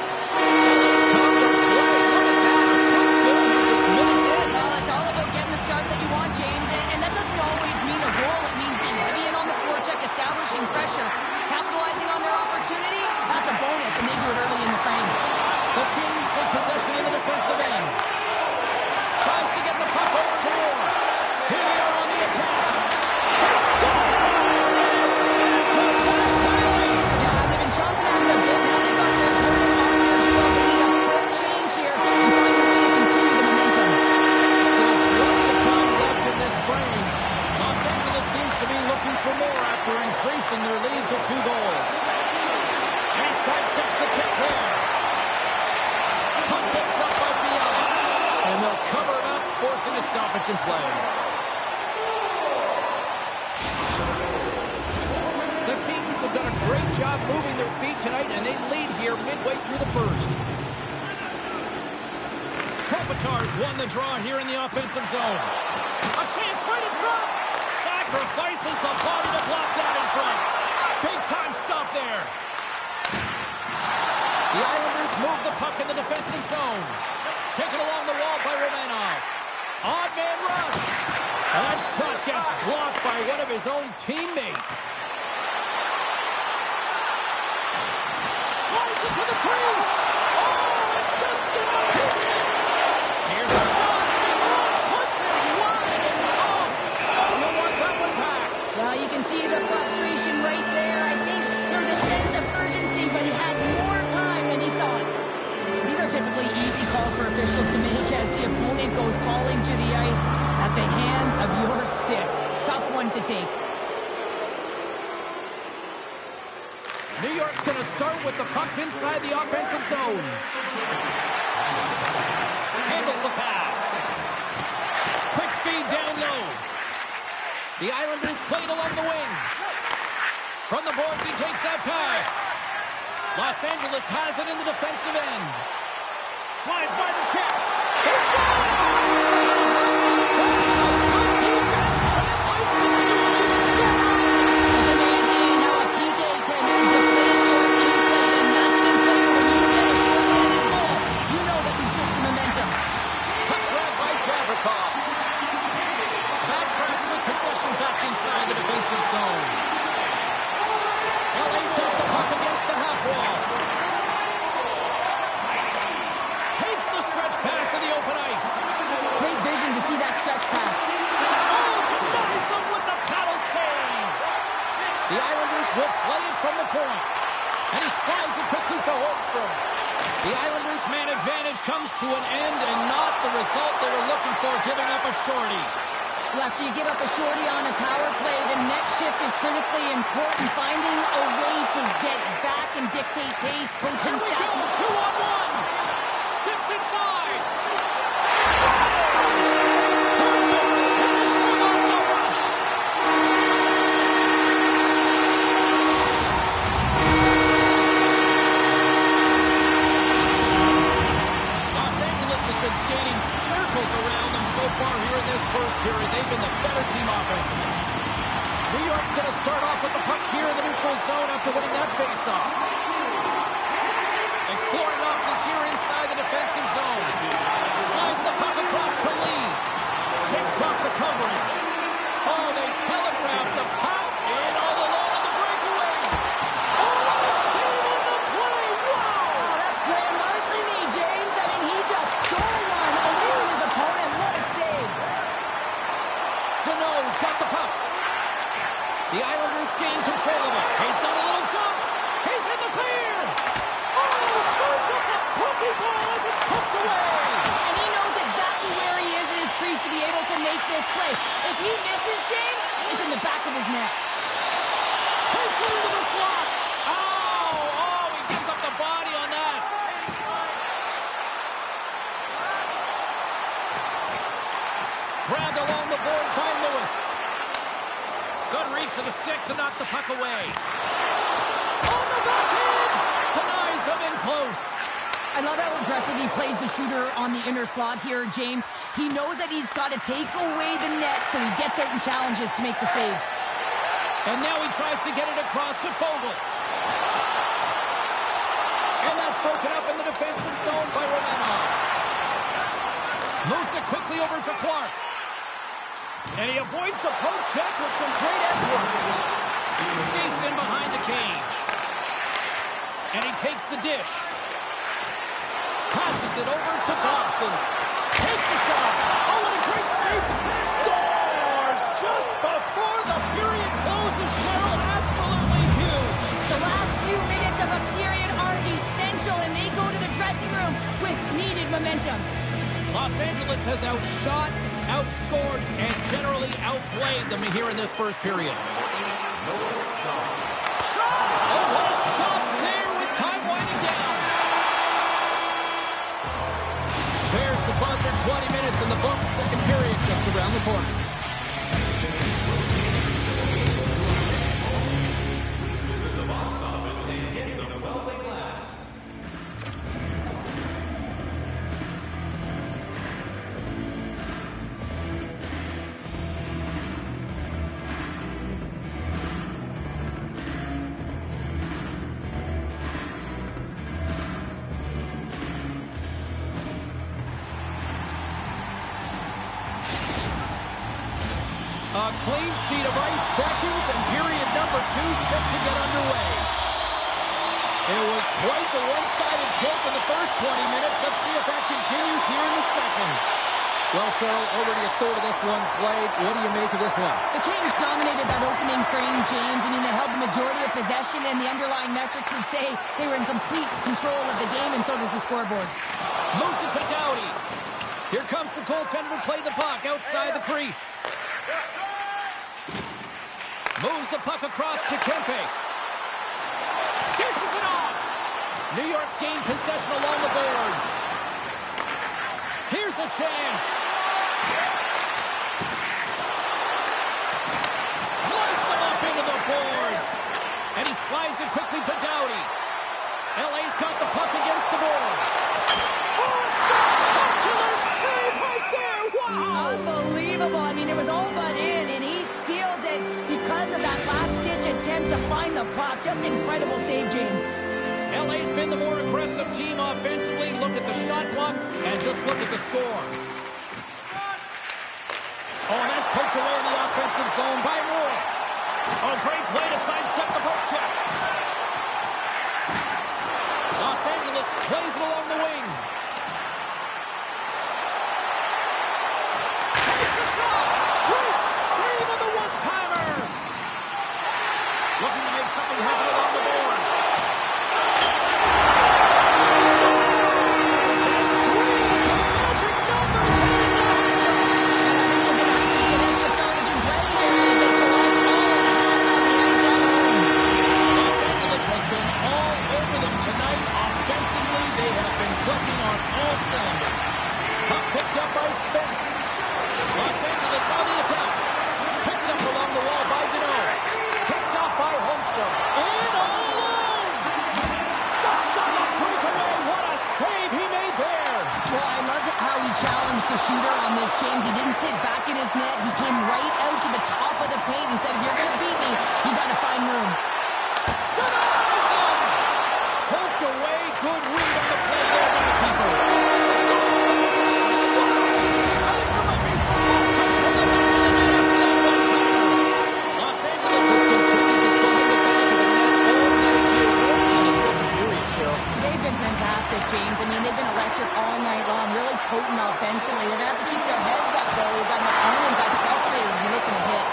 And it's time to play. Look at that. A quick goal here just minutes in. Well, it's all about getting the start that you want, James, and that doesn't always mean a goal. It means being heavy in on the forecheck, establishing pressure, capitalizing on their opportunity. That's a bonus, and they do it early in the frame. The Kings take possession in the defensive end. Tries to get the puck over to Moore. Here they are on the attack. stoppage in play. The Kings have done a great job moving their feet tonight, and they lead here midway through the first. Kopitar's won the draw here in the offensive zone. A chance right in front. Sacrifices the body to block that in front. Big time stop there. The Islanders move the puck in the defensive zone. Taken along the wall by Romanov. Odd man rush. That shot gets blocked by one of his own teammates. Tries it to the crease. Oh, it just gets a piece of it. Here's a shot. Oh, puts it wide and off. You want that one back. Well, you can see the frustration right there. I think there's a sense of urgency, but he had more time than he thought. These are typically easy calls for officials to make as the opponent goes falling to the ice at the hands of your stick. Tough one to take. New York's going to start with the puck inside the offensive zone. Handles the pass. Quick feed down low. The Islanders played along the wing. From the boards, he takes that pass. Los Angeles has it in the defensive end. Slides by the check. They score! Defense translates to 2. It's amazing how a PK can deflate your game play, and that's an inflator when you get a short-handed goal. You know that you switch the momentum. Puck grab by Gavrikov. Backtracks with possession back inside the defensive zone. LA's got the puck against the half wall. Takes the stretch pass in the open ice. Great vision to see that stretch pass. Oh, denies him with the paddle save. The Islanders will play it from the point. And he slides it quickly to Holmstrom. The Islanders' man advantage comes to an end and not the result they were looking for, giving up a shorty. Well, after you give up a shorty on a power play, the next shift is critically important. Finding a way to get back and dictate pace. Coaching Here we staff. go, 2-on-1. Steps inside. Perfect finish without the rush. Los Angeles has been skating circles around them so far here in this first period. They've been the better team offensively. New York's going to start off with the puck here in the neutral zone after winning that faceoff. Exploring options here inside the defensive zone. Slides the puck across to Lee. Shakes off the coverage. Oh, they telegraphed the puck in all alone on the breakaway. Oh, a save on the play. Wow! Oh, that's grand larceny, James. I mean, he just stole one away from his opponent. What a save. Deneau's got the puck. The Islanders gain control of it. He's got a little jump. He's in the clear. Oh, serves up the pokey ball as it's poked away. And he knows exactly where he is in his crease to be able to make this play. If he misses, James, it's in the back of his net. Takes it into the slot. Oh, he gives up the body on that. Grabbed along the boards by Lewis. Good reach to the stick to knock the puck away. On the backhand! Denies him in close. I love how aggressive he plays the shooter on the inner slot here, James. He knows that he's got to take away the net, so he gets out and challenges to make the save. And now he tries to get it across to Fogle. And that's broken up in the defensive zone by Romanov. Moves it quickly over to Clark. And he avoids the poke check with some great edge work. Skates in behind the cage. And he takes the dish. Passes it over to Thompson. Takes a shot. Oh, what a great save. Scores just before the period closes. Cheryl, absolutely huge. The last few minutes of a period are essential, and they go to the dressing room with needed momentum. Los Angeles has outshot, outscored, and generally outplayed them here in this first period. Shot! Oh, what a stop there with time winding down. There's the buzzer, 20 minutes in the books. second period just around the corner. Visit the box office and get them while they last. A clean sheet of ice beckons, and period number 2 set to get underway. It was quite the one-sided tilt in the first 20 minutes. Let's see if that continues here in the second. Well, Cheryl, already a third of this one played. What do you make of this one? The Kings dominated that opening frame, James. I mean, they held the majority of possession, and the underlying metrics would say they were in complete control of the game, and so does the scoreboard. Moves it to Doughty. Here comes the goaltender to play the puck outside the crease. Moves the puck across to Kempe. Dishes it off. New York's gained possession along the boards. Here's a chance. Lights him up into the boards. And he slides it quickly to Doughty. LA's got the puck against the boards. Oh, spectacular save right there! Wow! Unbelievable. I mean, it was all but in, and he steals it because of that last-ditch attempt to find the puck. Just incredible save, James. LA's been the more aggressive team offensively. Look at the shot clock and just look at the score. Oh, and that's poked away in the offensive zone by Moore. Oh, great play to sidestep the poke check. Los Angeles plays it along the wing. Takes a shot. Great save on the one-timer. Looking to make something happen along the boards. Clicking on all cylinders. Puck picked up by Spence. Los Angeles on the attack. Picked up along the wall by Deneau. Picked off by Holmstrom. And all alone. Stopped on the breakaway. What a save he made there. Well, I loved how he challenged the shooter on this, James. He didn't sit back in his net. He came right out to the top of the paint. He said, if you're going to beat me, you got to find room. Denies him. Poked away. Good read on the play there by the keeper. Los Angeles has continued to find the back of the net all night here. In the second period, Cheryl. They've been fantastic, James. I mean, they've been electric all night long, really potent offensively. They're going to have to keep their heads up, though. We've got an opponent that's frustrated when you're looking to hit.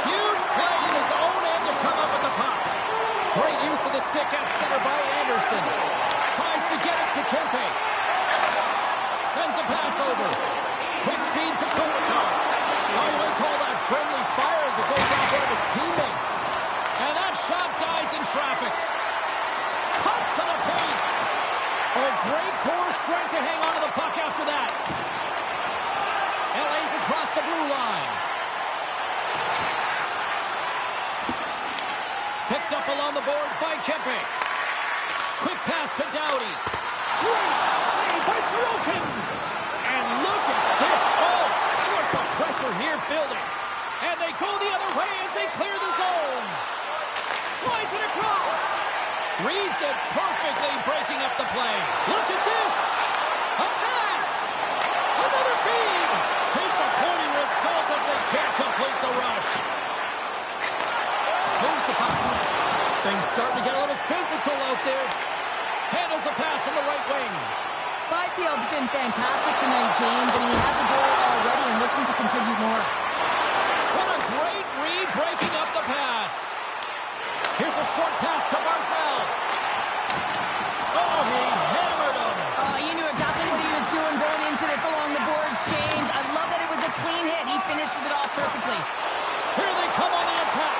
Huge play in his own end to come up with the puck. Great use of the stick at center by Anderson. Tries to get it to Kempe. Sends a pass over. Quick feed to Kopitar. Now you might call that friendly fire as it goes off one of his teammates. And that shot dies in traffic. Cuts to the paint. Oh, great core strength to hang on to the puck after that. LA's across the blue line. Picked up along the boards by Kempe. Quick pass to Doughty. Great save by Sorokin. And look at this. All sorts of pressure here building. And they go the other way as they clear the zone. Slides it across. Reads it perfectly, breaking up the play. Look at this. A pass. Another feed. Disappointing result as they can't complete the rush. Moves the puck. Things starting to get a little physical out there. Handles the pass from the right wing. Byfield's been fantastic tonight, James. I mean, he has a goal already and looking to contribute more. What a great read breaking up the pass. Here's a short pass to Barzal. Oh, he hammered him. You knew exactly what he was doing going into this along the boards, James. I love that it was a clean hit. He finishes it off perfectly. Here they come on the attack.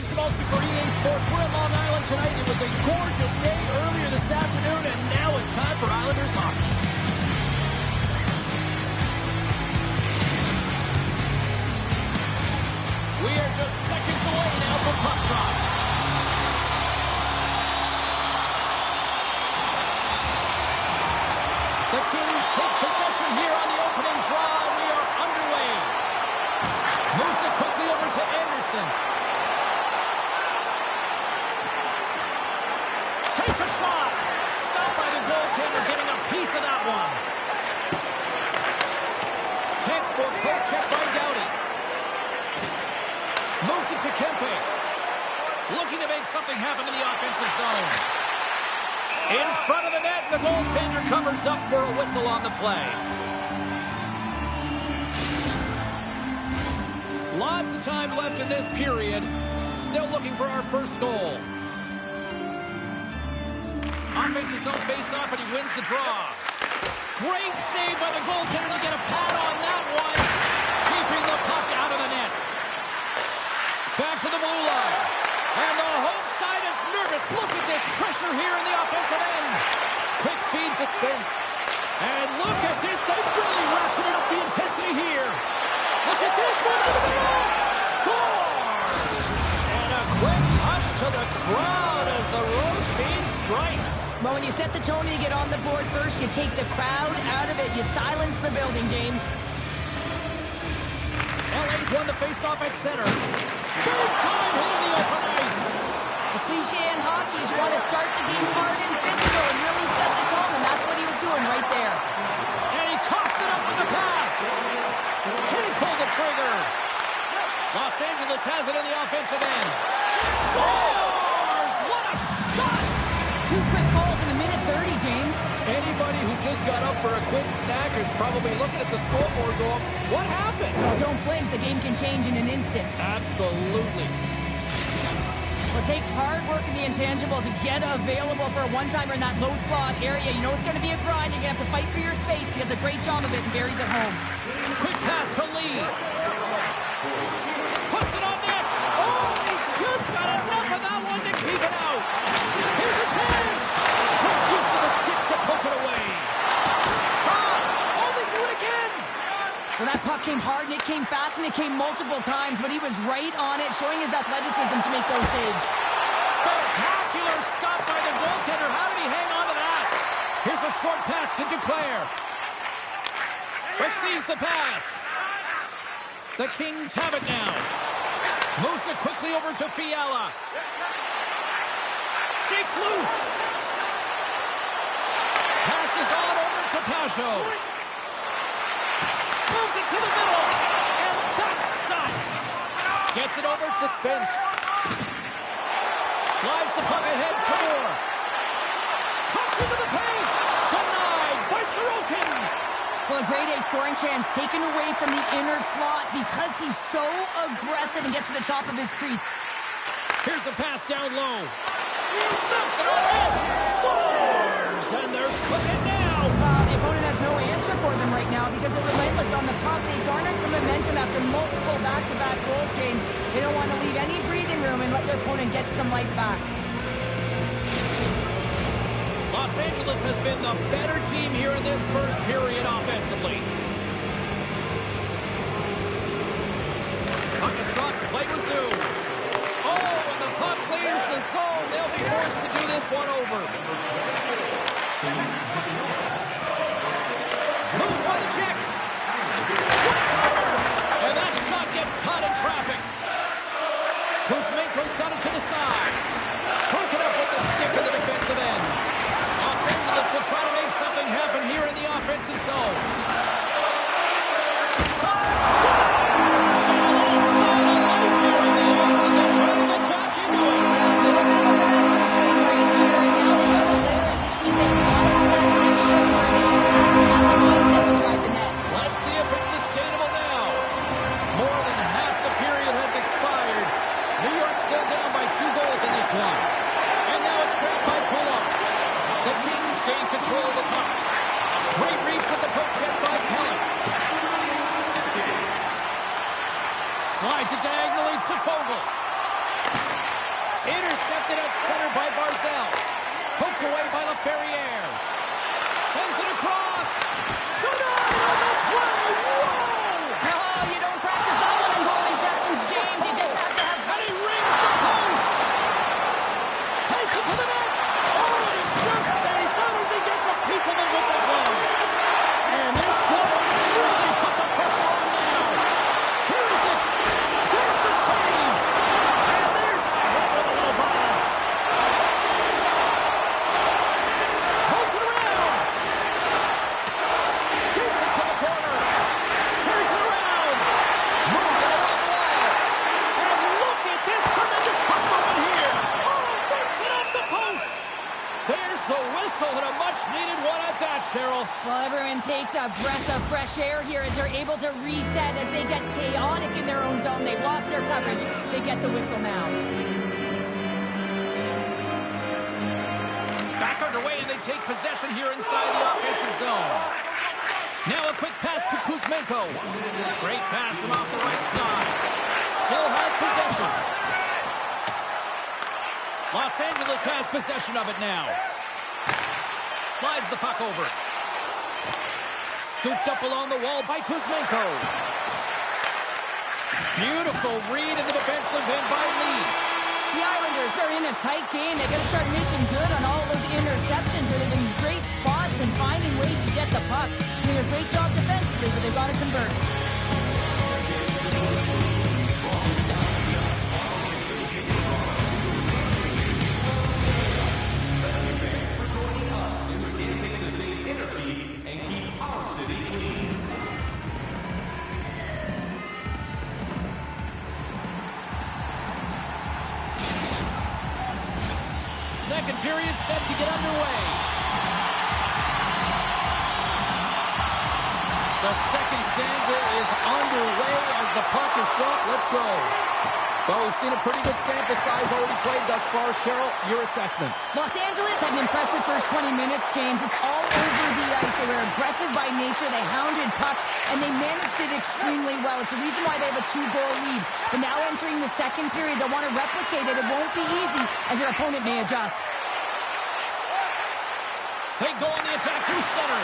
James Cebulski for EA Sports. We're in Long Island tonight. It was a gorgeous day earlier this afternoon, and now it's time for Islanders hockey. We are just seconds away now from puck drop. The Kings take possession here on the opening draw, and we are underway. Moves it quickly over to Anderson. Takes a shot. Stopped by the goaltender, getting a piece of that one. Textbook poke check by Doughty. Moves it to Kempe. Looking to make something happen in the offensive zone. In front of the net, the goaltender covers up for a whistle on the play. Lots of time left in this period. Still looking for our first goal. Offensive zone face-off, and he wins the draw. Great save by the goaltender to get a pad on that one. Keeping the puck out of the net. Back to the blue line. And the home side is nervous. Look at this pressure here in the offensive end. Quick feed to Spence. And look at this. They've really ratcheted up the intensity here. Look at this one to the middle. Scores! And a quick hush to the crowd as the road feed strikes. Well, when you set the tone and you get on the board first, you take the crowd out of it. You silence the building, James. LA's won the face-off at center. Big time hit in the open ice. The cliche in hockey is you want to start the game hard and physical and really set the tone, and that's what he was doing right there. And he coughs it up with the pass. Can he pull the trigger? Los Angeles has it in the offensive end. Scores! What a shot! 2 quick goals in a minute 30, James. Anybody who just got up for a quick snack is probably looking at the scoreboard going, what happened? Well, don't blink. The game can change in an instant. Absolutely. Well, it takes hard work in the intangibles to get available for a one-timer in that low slot area. You know it's going to be a grind. You're going to have to fight for your space. He does a great job of it and buries it home. Quick pass to Lee. Puts it on net. Oh, he's just got enough of that one to keep it out. Here's a chance. Quick use of the stick to poke it away. Shot. Oh, they do it again. Well, that puck came hard and it came fast and it came multiple times, but he was right on it, showing his athleticism to make those saves. Spectacular stop by the goaltender. How did he hang on to that? Here's a short pass to Duclair. Receives the pass. The Kings have it now. Moves it quickly over to Fiala. Shakes loose. Passes on over to Pajot. Moves it to the middle. And that's stopped. Gets it over to Spence. Slides the puck ahead to Moore. Cuts into the paint. Denied by Sorokin. Well, a grade A scoring chance taken away from the inner slot because he's so aggressive and gets to the top of his crease. Here's a pass down low. Snaps it on net. Scores! And they're cooking now. The opponent has no answer for them right now because they're relentless on the puck. They garnered some momentum after multiple back-to-back goals, James. They don't want to leave any breathing room and let their opponent get some life back. Los Angeles has been the better team here in this first period offensively. Puck is dropped, play resumes. Oh, and the puck clears the zone. They'll be forced to do this one over. Moves by the check. And that shot gets caught in traffic. Kuzmenko's got it to the side. Hook it up with the stick in the defensive end. Los Angeles will try to make something happen here in the offensive zone. Scores! So a little sign of life here in the ice as they try to get back into it. A little bit of a momentum swing right here, and now we got a layer, which means they gotta let that show for the attack and have the mindset to drive the net. Let's see if it's sustainable now. More than half the period has expired. New York still down by 2 goals in this one. And now it's grabbed by Pulock. The Kings gain control of the puck. Great reach with the poke check by Pellet. Slides it diagonally to Fogle. lifted at center by Barzell. Poked away by LaFerriere. Sends it across. Denied on the play. Whoa! No, you don't practice that one in goalie sessions, James. You just have to have... And he rings the post. Takes it to the net. Oh, and it just stays out as he gets a piece of it with the glove. And this scorers really put the pressure on now. Here is it. There's the save. And there's a hit with a little violence. Moves it around. Skates it to the corner. Here's it around. Moves it along the wall. And look at this tremendous puck movement here. Oh, breaks it off the post. There's the whistle and a much-needed one at that, Cheryl. Well, everyone takes a breath of fresh air here as they're able to reset as they get chaotic in their own zone. They've lost their coverage. They get the whistle now. Back underway, and they take possession here inside the offensive zone. Now a quick pass to Kuzmenko. Great pass from off the right side. Still has possession. Los Angeles has possession of it now. Slides the puck over. Scooped up along the wall by Kuzmenko. Beautiful read in the defensive end by Lee. The Islanders are in a tight game. They've got to start making good on all those interceptions where they've been in great spots and finding ways to get the puck. Doing a great job defensively, but they've got to convert. Thanks for joining us in the campaign to save energy and keep our city clean. Second period set to get underway. The second stanza is underway as the puck is dropped. Let's go. Well, we've seen a pretty good sample size already played thus far. Cheryl, your assessment. Los Angeles had an impressive first 20 minutes, James. It's all over the ice. They were aggressive by nature. They hounded pucks, and they managed it extremely well. It's the reason why they have a 2-goal lead. But now entering the second period, they'll want to replicate it. It won't be easy as their opponent may adjust. They go on the attack through center.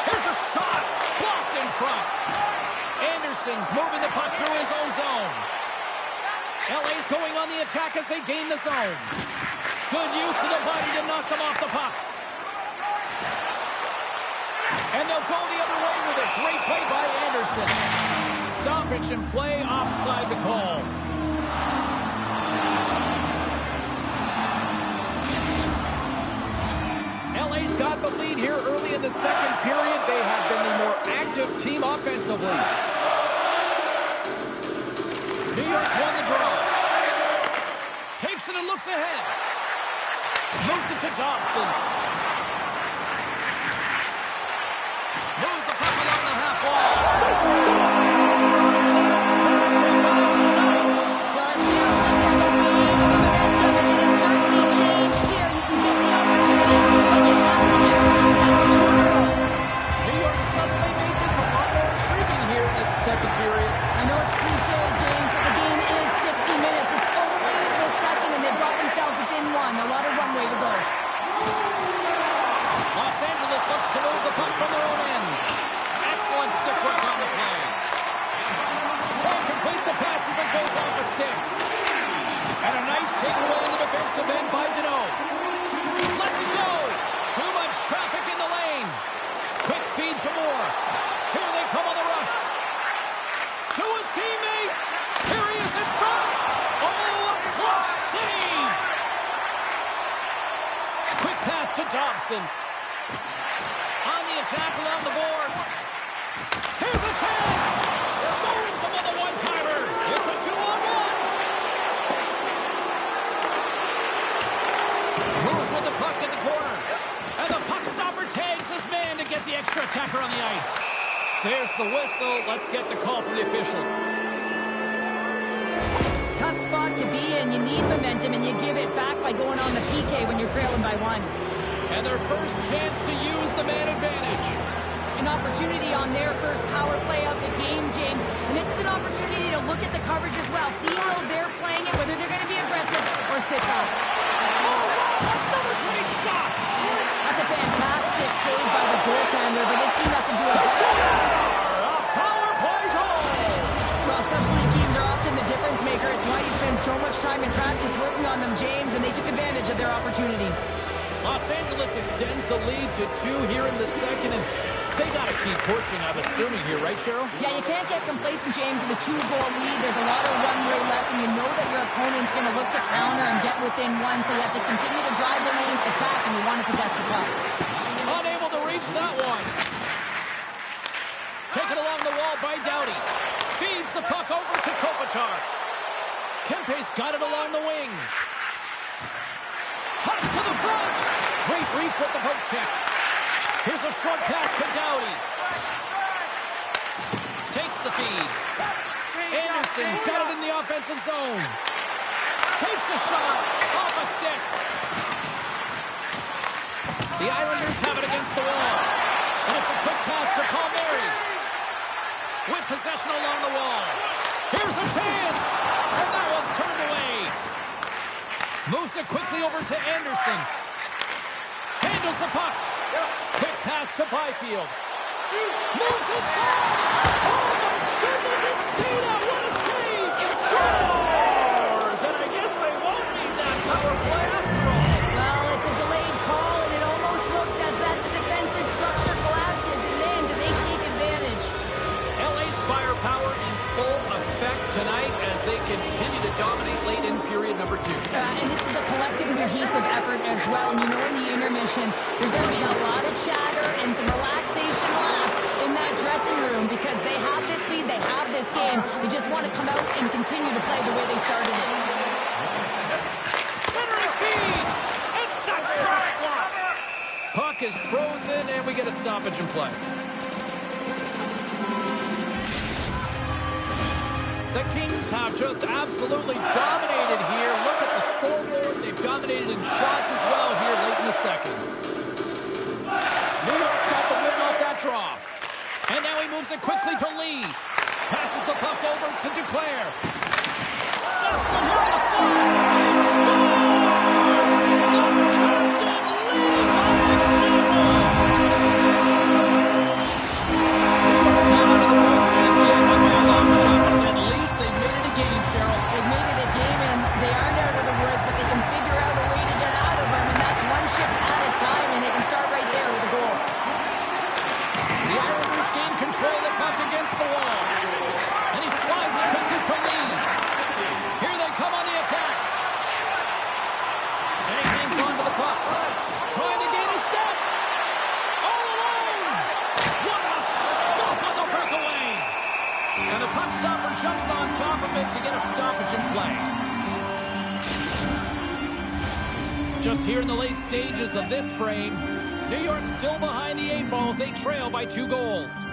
Here's a shot. Blocked in front. Anderson's moving the puck through his own zone. LA's going on the attack as they gain the zone. Good use of the body to knock them off the puck. And they'll go the other way with it. Great play by Anderson. Stoppage and play offside the call. LA's got the lead here early in the second period. They have been the more active team offensively. New York's won the draw. Takes it and looks ahead. Moves it to Dobson. Moves the puck along the half wall. They score! It's back to back Snipes. Well, it feels like there's a wave of momentum, and it has certainly changed here. You can get the opportunity, but you have to execute. That's 2 in a row. New York suddenly made this a lot more intriguing here in this second period. I know it's cliche, James, but the game is 60 minutes. It's only the second, and they've got themselves within one. A lot of runway to go. Los Angeles looks to move the puck from their own end. Excellent stick work on the play. Can't complete the pass as it goes off the stick. And a nice takeaway in the defensive end by Deneau. Lets it go. Too much traffic in the lane. Quick feed to Moore. Here they come on the rush. To his teammate. Here he is in front. Oh, a clutch save. Quick pass to Dobson. On the attack along the boards. Here's a chance. Stones him on the one-timer. It's a 2-on-1. Moves with the puck in the corner. And the puck stopper tags his man to get the extra attacker on the ice. There's the whistle. Let's get the call from the officials. Tough spot to be in. You need momentum, and you give it back by going on the PK when you're trailing by 1. And their first chance to use the man advantage. An opportunity on their first power play of the game, James. And this is an opportunity to look at the coverage as well. See how they're playing it, whether they're going to be aggressive so much time in practice working on them, James, and they took advantage of their opportunity. Los Angeles extends the lead to 2 here in the second, and they got to keep pushing, I'm assuming here, right, Cheryl? Yeah, you can't get complacent, James, with a 2-goal lead. There's a lot of runway left, and you know that your opponent's going to look to counter and get within one, so you have to continue to drive the lanes, attack, and you want to possess the puck. Unable to reach that one. Taken along the wall by Doughty. Feeds the puck over to Kopitar. Kempe's got it along the wing. Cuts to the front. Great reach with the poke check. Here's a short pass to Doughty. Takes the feed. Anderson's got it in the offensive zone. Takes a shot. Off a stick. The Islanders have it against the wall. And it's a quick pass to Palmieri. With possession along the wall. Here's a chance. And that one's turned away. Moves it quickly over to Anderson. Handles the puck. Quick pass to Byfield. Moves inside. Oh my goodness, it's stayed out. What a save. Scores. And I guess they won't need that power play after all. Well, it's a delayed call, and it almost looks as that the defensive structure collapses. And man, do they take advantage. LA's firepower in full effect tonight as they continue to dominate late in period number 2. And this is a collective and cohesive effort as well. And you know in the intermission, there's going to be a lot of chatter and some relaxation laughs in that dressing room because they have this lead, they have this game. They just want to come out and continue to play the way they started it. Centering feed! And that shot's blocked! Puck is frozen and we get a stoppage in play. The Kings have just absolutely dominated here. Look at the scoreboard. They've dominated in shots as well here late in the second. New York's got the win off that draw. And now he moves it quickly to Lee. Passes the puck over to Duclair. Snaps one here on the slot. And scores! The Captain Lee Alexander! New York's not out of the woods just yet, but by a long shot. But at least they've made it a game, Cheryl. They've made it a game, and they aren't out of the woods, but they can figure out a way to get out of them, and that's one shift at a time, and they can start right there with a goal. The Islanders gain control of the puck against the wall. And he slides it quickly to Lee. Here they come on the attack. And he hangs on to the puck. Trying to gain a step. All alone. What a stop on the breakaway. And the puck stopper jumps on top of it to get a stoppage in play. Just here in the late stages of this frame, New York still behind the 8 balls. They trail by 2 goals.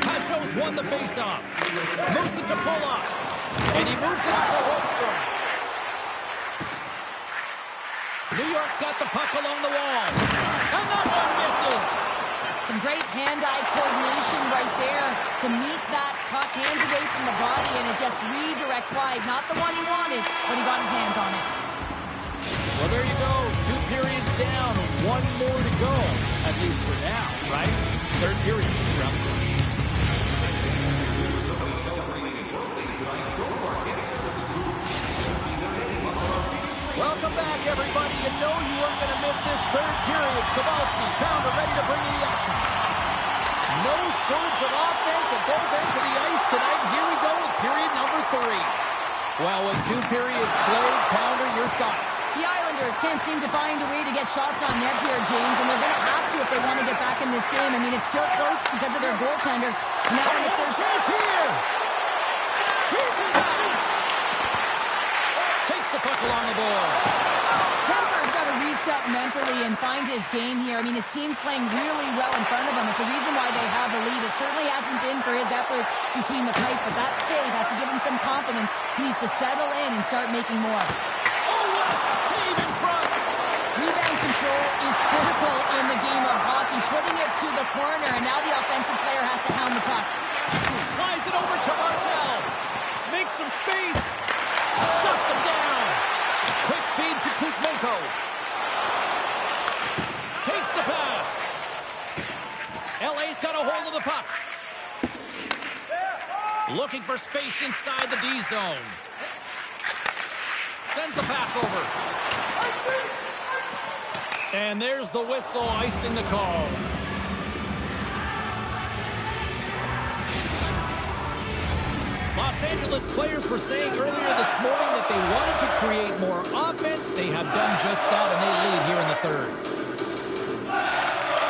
Pageau's won the faceoff. Moves it to Pulock. And he moves it up to Holmstrom. New York's got the puck along the wall. And that one misses. Some great hand-eye coordination right there to meet that puck hands away from the body, and it just redirects wide. Not the one he wanted, but he got his hands on it. Well, there you go. 2 periods down. 1 more to go, at least for now, right? Third period just around the corner. Welcome back, everybody. You know you weren't going to miss this third period. Sabalski, Pounder, ready to bring you the action. No shortage of offense at both ends of the ice tonight. Here we go with period number 3. Well, with 2 periods played, Pounder, your thoughts? The Islanders can't seem to find a way to get shots on net here, James, and they're going to have to if they want to get back in this game. I mean, it's still close because of their goaltender. Now in the third chance here. Here's his bounce. Takes the puck along the boards. Kemper's got to reset mentally and find his game here. I mean, his team's playing really well in front of him. It's the reason why they have the lead. It certainly hasn't been for his efforts between the pipe, but that save has to give him some confidence. He needs to settle in and start making more. Save in front. Rebound control is critical in the game of hockey. Putting it to the corner, and now the offensive player has to pound the puck. Slides it over to Marcel. Makes some space. Shuts him down. Quick feed to Kuzmenko. Takes the pass. LA's got a hold of the puck. looking for space inside the D zone. Sends the pass over. And there's the whistle, icing the call. Los Angeles players were saying earlier this morning that they wanted to create more offense. They have done just that, and they lead here in the third.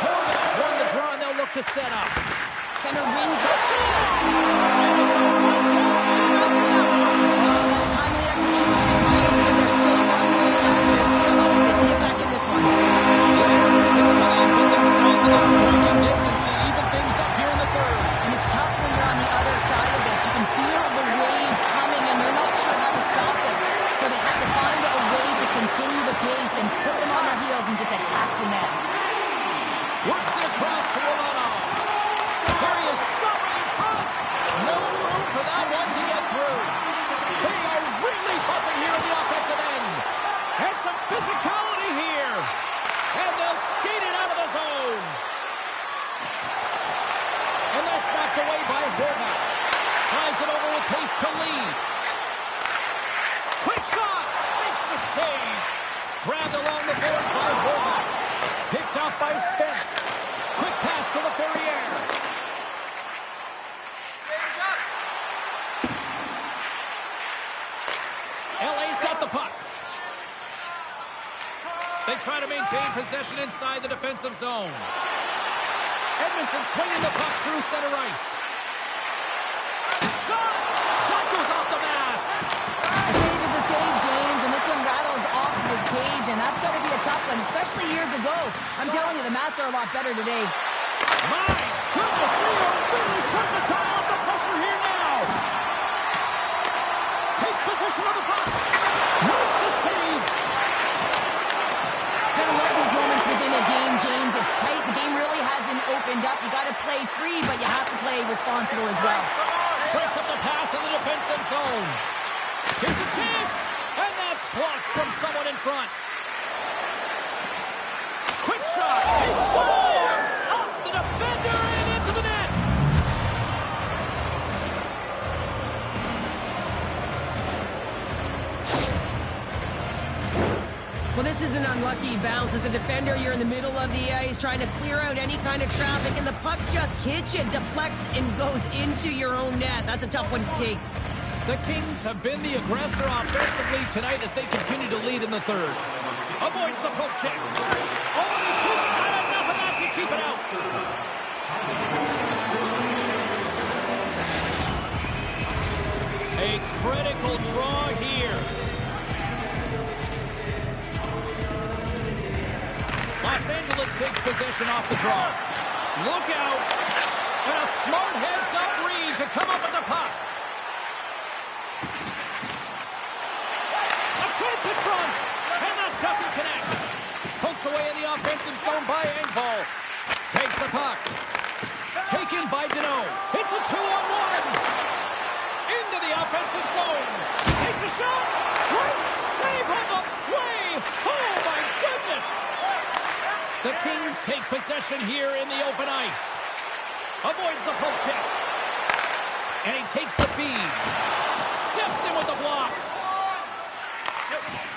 Hornets won the draw, and they'll look to set up. Center wins the and it's a one-goal game that's timely execution, James, because they're still not winning. They're still hoping they can get back in this one. It's exciting, put themselves in a striking distance to even things up here in the third. And it's tough when you're on the other side of this. You can feel the waves coming, and you're not sure how to stop it. So they have to find a way to continue the pace and put them on their heels and just attack the net. Works it across to Romanov. There he is, shot right in front. No room for that one to get through. They are really buzzing here in the offensive end. And some physicality here. And they'll skate it out of the zone. And that's knocked away by Horvat. Slides it over with pace to lead. Quick shot. Makes the save. Grabbed along the board by Horvat. Picked out by Spence. Quick pass to the Ferrier. LA's got the puck. They try to maintain possession inside the defensive zone. Edmondson swinging the puck through center ice. Shot! That goes off the mask. A save is a save, James, and this one rattles off of his cage, and that's got to be a tough one, especially years ago. I'm telling you, the Mavs are a lot better today. My goodness, they are really starting to dial up the pressure here now. Takes possession of the puck. Makes the save. Gotta love these moments within a game, James. It's tight. The game really hasn't opened up. You gotta play free, but you have to play responsible as well. Breaks up the pass in the defensive zone. Here's a chance, and that's blocked from someone in front. Quick shot. He scores! Off the defender and into the net. Well, this is an unlucky bounce. As a defender, you're in the middle of the ice trying to clear out any kind of traffic, and the puck just hits you, deflects, and goes into your own net. That's a tough one to take. The Kings have been the aggressor offensively tonight as they continue to lead in the third. Avoids the poke check. Oh, just not enough of that to keep it out. A critical draw here. Los Angeles takes possession off the draw. Look out. And a smart heads-up read to come up with the puck. A chance in front. And that doesn't connect. Poked away in the offensive zone by Engvall. Takes the puck. Taken by Deneau. It's a 2-on-1. Into the offensive zone. Takes a shot. Great save on the play. Oh, my goodness. The Kings take possession here in the open ice. Avoids the poke check. And he takes the feed. Steps in with the block.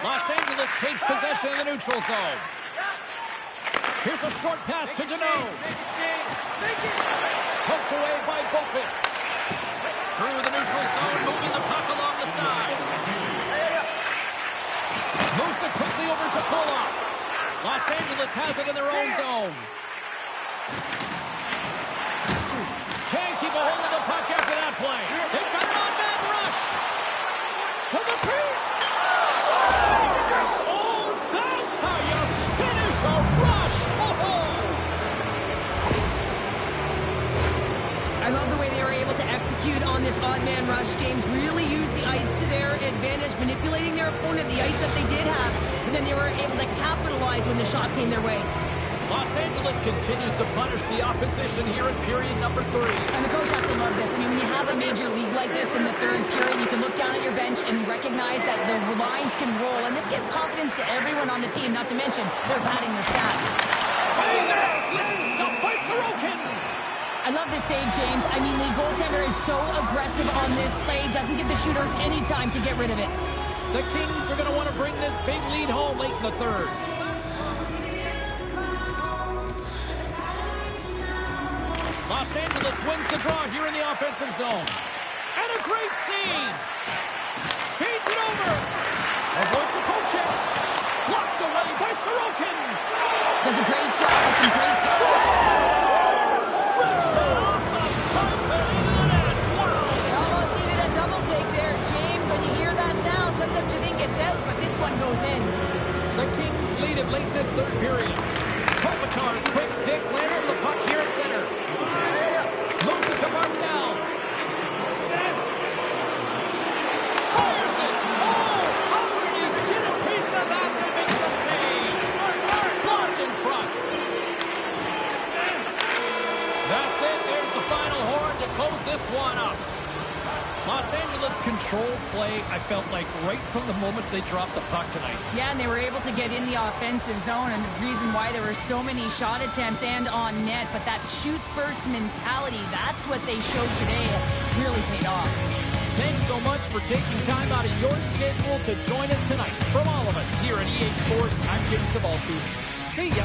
Los Angeles takes possession in the neutral zone. Here's a short pass to Deneau. Poked away by Boqvist. Through the neutral zone, moving the puck along the side. Moves it quickly over to Pulock. Los Angeles has it in their own zone. Can't keep a hold of the puck after that play. They've got an on-man rush. To the crease. Scores! Oh, that's how you finish a rush. I love the way they were able to execute on this odd-man rush, James. Really used the ice to their advantage, manipulating their opponent, the ice that they did have, and then they were able to capitalize when the shot came their way. Los Angeles continues to punish the opposition here in period number 3. And the coach has to love this. I mean, when you have a major league like this in the third period, you can look down at your bench and recognize that the lines can roll, and this gives confidence to everyone on the team, not to mention they're padding their stats. Slick stop by Sorokin. I love this save, James. I mean, the goaltender is so aggressive on this play. Doesn't give the shooter any time to get rid of it. The Kings are going to want to bring this big lead home late in the third. Los Angeles wins the draw here in the offensive zone. And a great scene. Feeds it over. Avoids the poke check. Blocked away by Sorokin. Does a great job with some great Scores! Rips it off the pipe and into the net. Wow. Almost needed a double take there, James. When you hear that sound, sometimes you think it's out, but this one goes in. The Kings lead it late this third period. Kopitar's quick stick lands from the puck here at center. Moves it to Marcel. Fires it. Oh, how did he get a piece of that to make the save? Blocked in front. That's it. There's the final horn to close this one up. Los Angeles controlled play, I felt like, right from the moment they dropped the puck tonight. Yeah, and they were able to get in the offensive zone, and the reason why there were so many shot attempts and on net, but that shoot-first mentality, that's what they showed today, really paid off. Thanks so much for taking time out of your schedule to join us tonight. From all of us here at EA Sports, I'm James Cybulski. See ya.